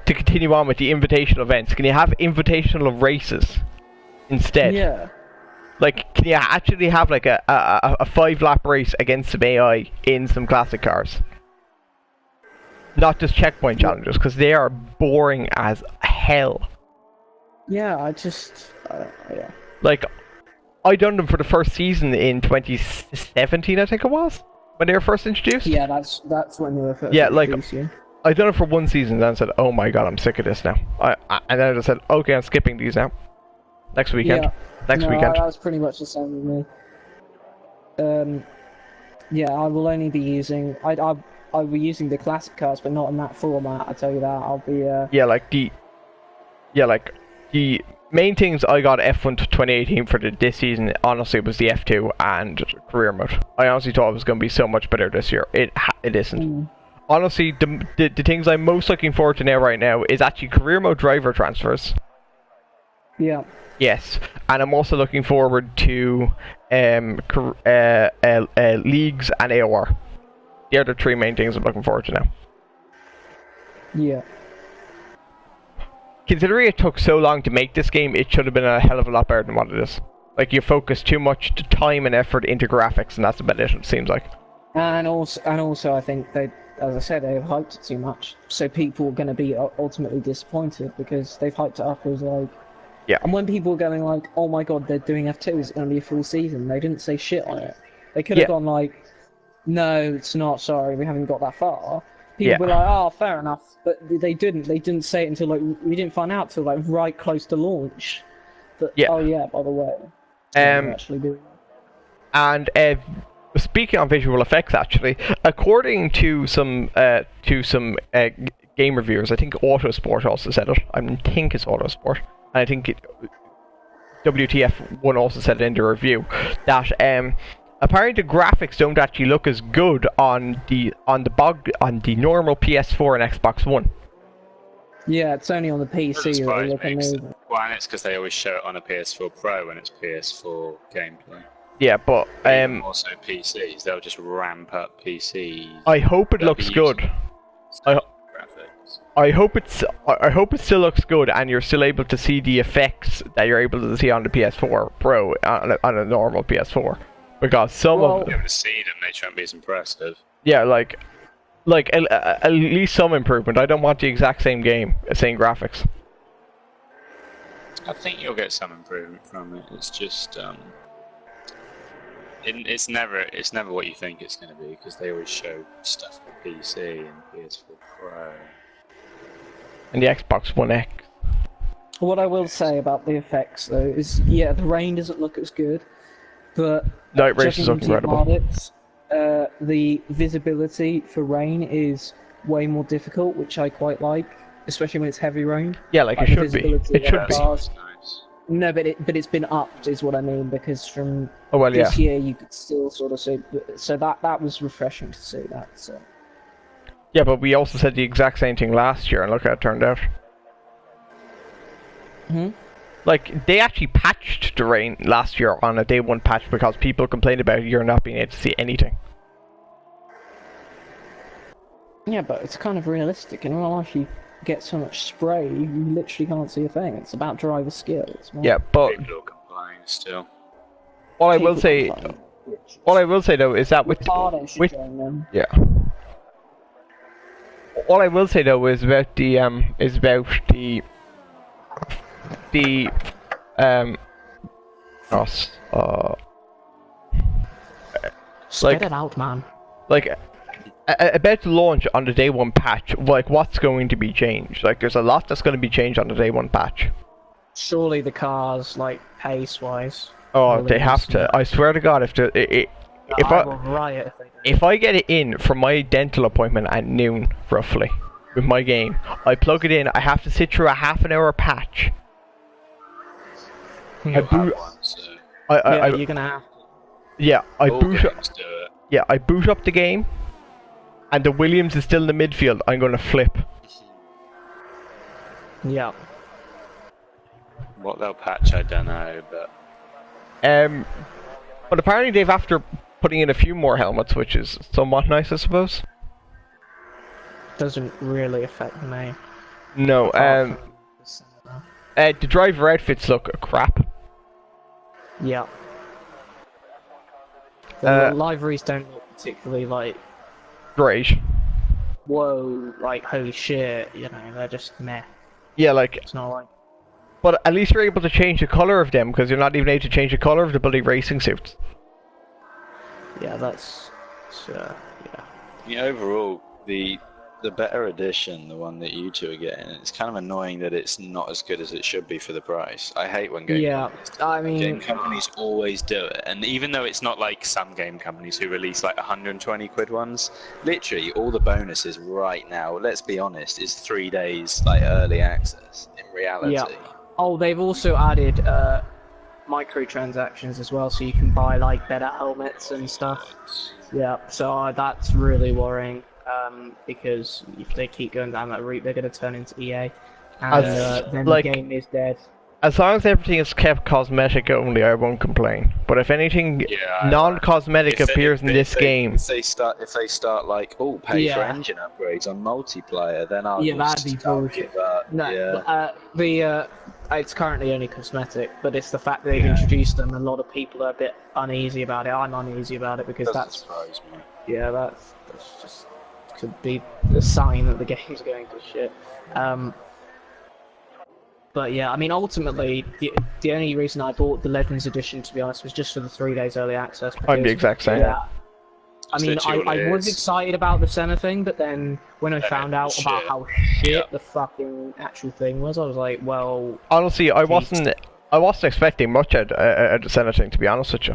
[SPEAKER 2] continue on with the invitational events, can you have invitational races instead?
[SPEAKER 1] Yeah.
[SPEAKER 2] Like, can you actually have like a 5-lap race against some AI in some classic cars? Not just checkpoint challenges, because they are boring as hell.
[SPEAKER 1] Yeah, I just... yeah.
[SPEAKER 2] Like, I done them for the first season in 2017, I think it was, when they were first introduced.
[SPEAKER 1] Yeah, that's when they were first introduced,
[SPEAKER 2] like, I done it for one season, and then I said, oh my god, I'm sick of this now. And then I just said, okay, I'm skipping these now. Next weekend. Next weekend.
[SPEAKER 1] That was pretty much the same with me. Yeah, I will only be using... I'll be using the classic cars, but not in that format, I tell you that. I'll be... the main things I got F1 to 2018 for this season, honestly, was the F2 and career mode. I honestly thought it was going to be so much better this year. It isn't. Honestly, the things I'm most looking forward to right now is actually career mode driver transfers. Yeah.
[SPEAKER 2] Yes, and I'm also looking forward to leagues and AOR. The other 3 main things I'm looking forward to now.
[SPEAKER 1] Yeah.
[SPEAKER 2] Considering it took so long to make this game, it should have been a hell of a lot better than what it is. Like, you focus too much time and effort into graphics, and that's about it seems like. And
[SPEAKER 1] also, I think they, as I said, they've hyped it too much, so people are going to be ultimately disappointed because they've hyped it up as like.
[SPEAKER 2] Yeah.
[SPEAKER 1] And when people are going like, oh my god, they're doing F2, it's going to be a full season, they didn't say shit on it. They could have gone like, no, it's not, sorry, we haven't got that far. People were like, oh, fair enough, but they didn't say it until like, we didn't find out till like right close to launch. But, oh yeah, by the way, actually doing that.
[SPEAKER 2] And speaking on visual effects, actually, according to some game reviewers, I think Autosport also said it. I think it's Autosport. And I think WTF1 also said it in the review that apparently the graphics don't actually look as good on the normal PS4 and Xbox One.
[SPEAKER 1] Yeah, it's only on the PC that they look amazing.
[SPEAKER 3] Well, and it's because they always show it on a PS4 Pro when it's PS4 gameplay.
[SPEAKER 2] Yeah, but
[SPEAKER 3] also PCs, they'll just ramp up PCs.
[SPEAKER 2] I hope it looks good. I hope it still looks good, and you're still able to see the effects that you're able to see on the PS4 Pro on a normal PS4, because some of them.
[SPEAKER 3] You're able to see them, they try and be as impressive.
[SPEAKER 2] Yeah, like at least some improvement. I don't want the exact same game, same graphics.
[SPEAKER 3] I think you'll get some improvement from it. It's just it's never what you think it's going to be, because they always show stuff for PC and PS4 Pro
[SPEAKER 2] and the Xbox One X.
[SPEAKER 1] What I will say about the effects, though, is the rain doesn't look as good, but
[SPEAKER 2] Night race is incredible.
[SPEAKER 1] The visibility for rain is way more difficult, which I quite like, especially when it's heavy rain.
[SPEAKER 2] Yeah, like it should be. It should be.
[SPEAKER 3] Nice.
[SPEAKER 1] No, but it's been upped, is what I mean, because from
[SPEAKER 2] this
[SPEAKER 1] this year you could still sort of see. So that was refreshing to see that. So.
[SPEAKER 2] Yeah, but we also said the exact same thing last year, and look how it turned out. Like, they actually patched the rain last year on a day one patch because people complained about you're not being able to see anything.
[SPEAKER 1] Yeah, but it's kind of realistic. In real life, you get so much spray, you literally can't see a thing. It's about driver skills.
[SPEAKER 2] Yeah, but
[SPEAKER 3] people complain still.
[SPEAKER 2] What I will say though is that with yeah. All I will say though is about the
[SPEAKER 1] Spit it out, man.
[SPEAKER 2] Like, about the launch on the day one patch, like, what's going to be changed? Like, there's a lot that's going to be changed on the day one patch.
[SPEAKER 1] Surely the cars, like, pace-wise.
[SPEAKER 2] Oh, they have to. I swear to God, if I get it in for my dental appointment at noon, roughly, with my game, I plug it in, I have to sit through a half-an-hour patch.
[SPEAKER 1] You're gonna have to.
[SPEAKER 2] Yeah, I boot up the game, and the Williams is still in the midfield. I'm gonna flip.
[SPEAKER 1] Yeah.
[SPEAKER 3] What they'll patch, I don't know, but.
[SPEAKER 2] But apparently they've after putting in a few more helmets, which is somewhat nice, I suppose.
[SPEAKER 1] Doesn't really affect me.
[SPEAKER 2] No. The driver outfits look crap.
[SPEAKER 1] Yeah. The liveries don't look particularly like
[SPEAKER 2] great.
[SPEAKER 1] Whoa, like holy shit, you know, they're just meh.
[SPEAKER 2] Yeah, like
[SPEAKER 1] it's not like.
[SPEAKER 2] But at least you're able to change the color of them, because you're not even able to change the color of the bloody racing suits.
[SPEAKER 1] Yeah, that's yeah.
[SPEAKER 3] Yeah, overall, the better edition, the one that you two are getting, it's kind of annoying that it's not as good as it should be for the price. I hate when game companies always do it, and even though it's not like some game companies who release like 120 quid ones, literally all the bonuses right now, let's be honest, is 3 days like early access in reality.
[SPEAKER 1] Yeah. Oh, they've also added microtransactions as well, so you can buy like better helmets and stuff. Yeah, so that's really worrying. Because if they keep going down that route, they're going to turn into EA, and then the game is dead.
[SPEAKER 2] As long as everything is kept cosmetic only, I won't complain. But if anything non-cosmetic appears in this game,
[SPEAKER 3] if they start like, pay for engine upgrades on multiplayer, then I'll
[SPEAKER 1] that'd be bullshit. It's currently only cosmetic, but it's the fact that they've introduced them. A lot of people are a bit uneasy about it. I'm uneasy about it because that's
[SPEAKER 3] surprise me.
[SPEAKER 1] Yeah, that's just could be a sign that the game's going to shit. But yeah, I mean, ultimately, the only reason I bought the Legends Edition, to be honest, was just for the 3 days early access. Because,
[SPEAKER 2] I'm the exact same.
[SPEAKER 1] Yeah. I mean, I was excited about the Senna thing, but then when I found out about how shit the fucking actual thing was, I was like, well...
[SPEAKER 2] Honestly, I wasn't expecting much out of the Senna thing, to be honest with you.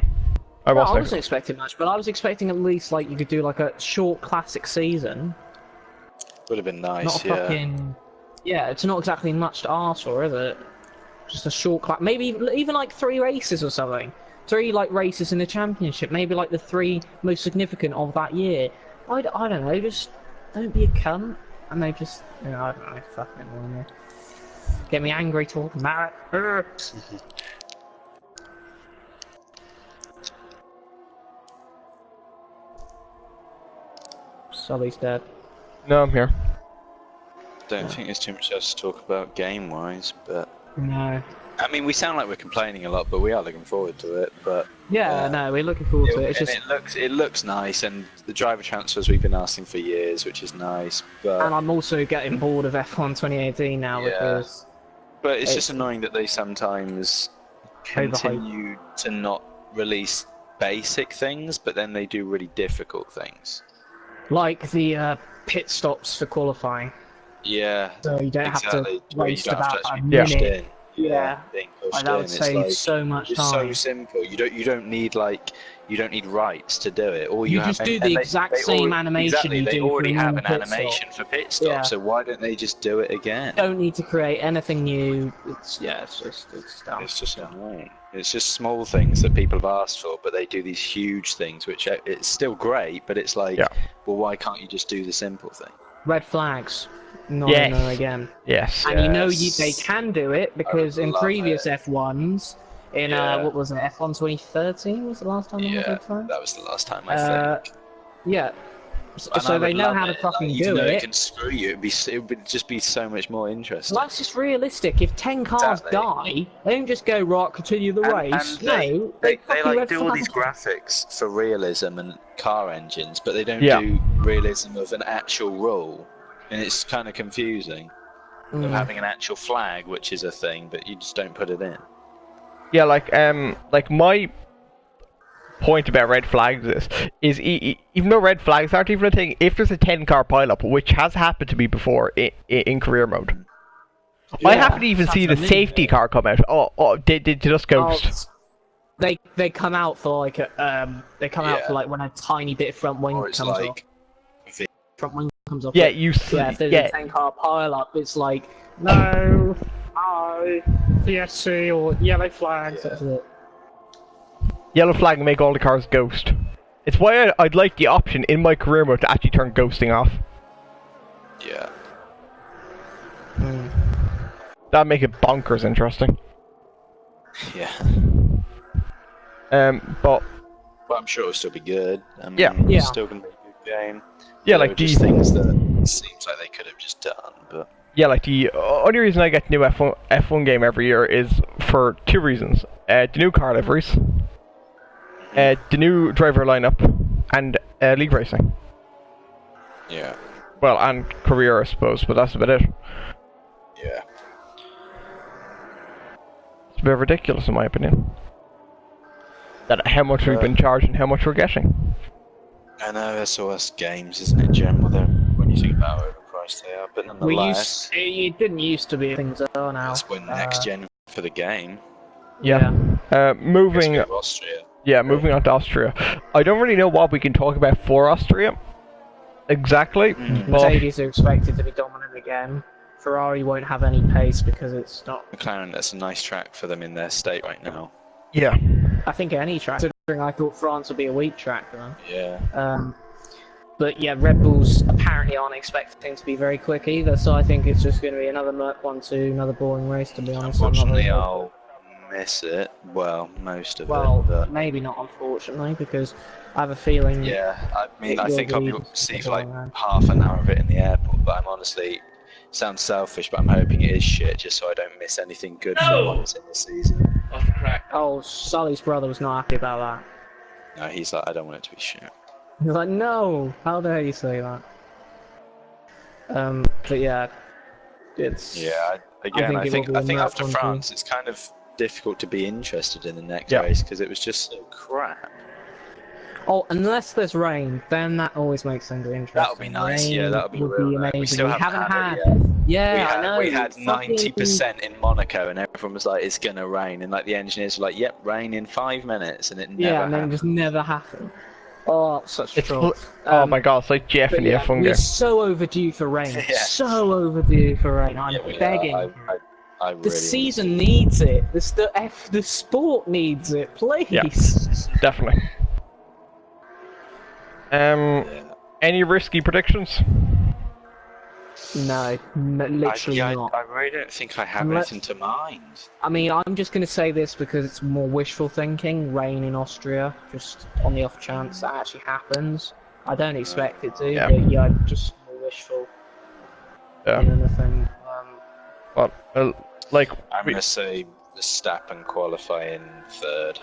[SPEAKER 1] I wasn't expecting much, but I was expecting at least, like, you could do, like, a short classic season.
[SPEAKER 3] Would have been nice,
[SPEAKER 1] not a fucking... Yeah, it's not exactly much to ask for, is it? Just a short class, maybe even like 3 races or something. 3 like races in the championship, maybe like the 3 most significant of that year. I don't know, just don't be a cunt. and they just, you know, I don't know, fucking annoying me. Get me angry talking about it. Sully's dead.
[SPEAKER 2] No, I'm here.
[SPEAKER 3] Don't think there's too much else to talk about game-wise, but...
[SPEAKER 1] No.
[SPEAKER 3] I mean, we sound like we're complaining a lot, but we are looking forward to it, but...
[SPEAKER 1] Yeah, no, we're looking forward to it. It's just...
[SPEAKER 3] it looks nice, and the driver transfers we've been asking for years, which is nice, but...
[SPEAKER 1] And I'm also getting bored of F1 2018 now, because...
[SPEAKER 3] But it's just annoying that they sometimes continue to not release basic things, but then they do really difficult things.
[SPEAKER 1] Like the pit stops for qualifying.
[SPEAKER 3] Yeah.
[SPEAKER 1] So you don't have to waste about a
[SPEAKER 3] minute.
[SPEAKER 1] In. Yeah.
[SPEAKER 3] Being pushed
[SPEAKER 1] that would save so much time.
[SPEAKER 3] It's so simple. You don't need rights to do it. All
[SPEAKER 1] you just do the exact same animation.
[SPEAKER 3] Exactly. They already have an animation
[SPEAKER 1] stop.
[SPEAKER 3] for pit stop. Yeah. So why don't they just do it again?
[SPEAKER 1] You don't need to create anything new. It's dumb.
[SPEAKER 3] It's just annoying. It's just small things that people have asked for, but they do these huge things, which it's still great. But it's like, well, why can't you just do the simple thing?
[SPEAKER 1] Red flags. No, again.
[SPEAKER 2] Yes.
[SPEAKER 1] And you know they can do it because in previous F1s, in what was it, F1 2013 was the last time they had a flag?
[SPEAKER 3] That was the last time I think.
[SPEAKER 1] Yeah. So they know how to fucking do it.
[SPEAKER 3] It can screw you. It would just be so much more interesting.
[SPEAKER 1] Well, that's just realistic. If 10 cars die, they don't just go right, continue the race.
[SPEAKER 3] And they do all these graphics for realism and car engines, but they don't do realism of an actual rule. And it's kind of confusing of having an actual flag, which is a thing, but you just don't put it in.
[SPEAKER 2] Yeah, like my point about red flags is even though red flags aren't even a thing, if there's a 10-car pileup, which has happened to me before in career mode, I haven't even seen the safety car come out. They just ghost.
[SPEAKER 1] They come out for like for like when a tiny bit of front wing comes off. Front wing comes off.
[SPEAKER 2] Yeah, you see.
[SPEAKER 1] Yeah, if there's a 10-car pileup, it's like no, PSC or yellow flags. That's it.
[SPEAKER 2] Yellow flag and make all the cars ghost. It's why I'd like the option in my career mode to actually turn ghosting off.
[SPEAKER 3] Yeah.
[SPEAKER 2] That'd make it bonkers interesting.
[SPEAKER 3] Yeah.
[SPEAKER 2] But
[SPEAKER 3] I'm sure it'll still be good. I mean,
[SPEAKER 2] yeah.
[SPEAKER 3] It's still gonna be a good game.
[SPEAKER 2] Yeah, like
[SPEAKER 3] these things that seems like they could have just done, but.
[SPEAKER 2] Yeah, like the only reason I get the new F1 game every year is for two reasons: the new car liveries, the new driver lineup, and league racing.
[SPEAKER 3] Yeah.
[SPEAKER 2] Well, and career, I suppose, but that's about it.
[SPEAKER 3] Yeah.
[SPEAKER 2] It's a bit ridiculous, in my opinion. That how much we've been charged and how much we're getting.
[SPEAKER 3] I know, SOS games, isn't it, Jim? When you think about how overpriced they are, but nonetheless...
[SPEAKER 1] It didn't used to be things are now.
[SPEAKER 3] That's when next gen for the game.
[SPEAKER 2] Yeah. Moving...
[SPEAKER 3] Austria.
[SPEAKER 2] Yeah, moving on to Austria. I don't really know what we can talk about for Austria. Exactly.
[SPEAKER 1] Mercedes are expected to be dominant again. Ferrari won't have any pace because it's not...
[SPEAKER 3] McLaren, that's a nice track for them in their state right now.
[SPEAKER 2] Yeah.
[SPEAKER 1] I think any track, considering I thought France would be a weak track for them.
[SPEAKER 3] Yeah.
[SPEAKER 1] But yeah, Red Bulls apparently aren't expecting to be very quick either, so I think it's just going to be another Merc 1-2, another boring race, to be honest.
[SPEAKER 3] Unfortunately, I'll miss it. Well, most of it.
[SPEAKER 1] Well,
[SPEAKER 3] but...
[SPEAKER 1] maybe not, unfortunately, because I have a feeling...
[SPEAKER 3] Yeah, I mean, I think I'll be see for like half an hour of it in the airport, but I'm honestly... Sounds selfish, but I'm hoping it is shit, just so I don't miss anything good for once in the season.
[SPEAKER 4] Off the crack.
[SPEAKER 1] Oh, Sully's brother was not happy about
[SPEAKER 3] that. No, he's like, I don't want it to be shit.
[SPEAKER 1] He's like, no! How dare you say that? But yeah, it's...
[SPEAKER 3] Yeah, again, I think after France, it's kind of difficult to be interested in the next race, because it was just so crap.
[SPEAKER 1] Oh, unless there's rain, then that always makes things interesting.
[SPEAKER 3] That would be nice,
[SPEAKER 1] rain
[SPEAKER 3] that would be real
[SPEAKER 1] amazing.
[SPEAKER 3] We still haven't had it
[SPEAKER 1] yet.
[SPEAKER 3] I
[SPEAKER 1] know.
[SPEAKER 3] We had 90% in Monaco, and everyone was like, it's gonna rain, and like the engineers were like, yep, rain in 5 minutes, and it never happened.
[SPEAKER 1] And then it just never happened. Oh, such trouble.
[SPEAKER 2] Oh my god, it's like Jeff in the F1 game.
[SPEAKER 1] We're so overdue for rain. So overdue for rain. I'm begging.
[SPEAKER 3] I really
[SPEAKER 1] the season needs it. The sport needs it. Please.
[SPEAKER 2] Yeah, definitely. Any risky predictions?
[SPEAKER 1] No, literally not.
[SPEAKER 3] I really don't think I have anything to mind.
[SPEAKER 1] I mean, I'm just going to say this because it's more wishful thinking. Rain in Austria, just on the off chance that actually happens. I don't expect it to, but yeah, just more wishful than anything.
[SPEAKER 2] Like,
[SPEAKER 3] I'm going to say Verstappen qualify in third.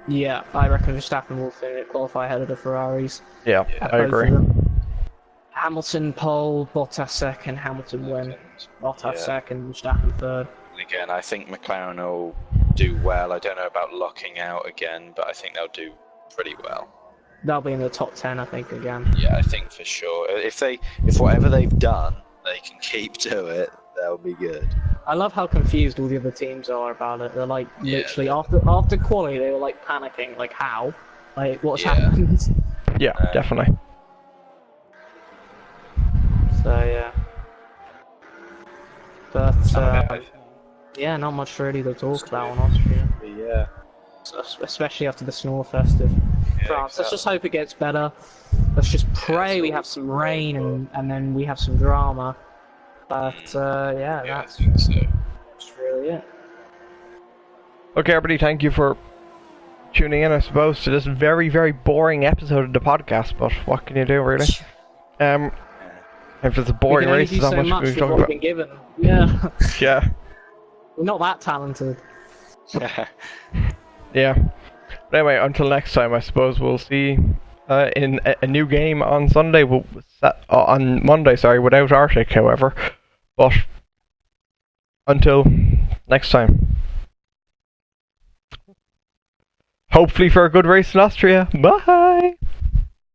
[SPEAKER 1] Yeah, I reckon Verstappen will qualify ahead of the Ferraris.
[SPEAKER 2] Yeah, I agree.
[SPEAKER 1] Hamilton pole, Bottas second, Hamilton win. Bottas second, Verstappen third.
[SPEAKER 3] And again, I think McLaren will do well. I don't know about locking out again, but I think they'll do pretty well.
[SPEAKER 1] They'll be in the top 10, I think, again.
[SPEAKER 3] Yeah, I think for sure. If whatever they've done, they can keep to it, they'll be good.
[SPEAKER 1] I love how confused all the other teams are about it. They're like, literally, after quali, they were like panicking, like, how? Like, what's happened?
[SPEAKER 2] Yeah, definitely.
[SPEAKER 1] So, yeah. But, yeah, not much really to talk about on Austria.
[SPEAKER 3] Yeah.
[SPEAKER 1] Especially after the snow festive. France. Let's just hope it gets better. Let's just pray we have some rain and then we have some drama. But, that's really it.
[SPEAKER 2] Okay, everybody, thank you for tuning in, I suppose, to this very, very boring episode of the podcast, but what can you do, really? If it's a boring race, there's not much we can talk about.
[SPEAKER 1] Given. Yeah.
[SPEAKER 2] Yeah.
[SPEAKER 1] We're not that talented.
[SPEAKER 2] Yeah. But anyway, until next time, I suppose we'll see in a new game on Sunday, on Monday, sorry, without Arctic, however. But until next time. Hopefully for a good race in Austria. Bye!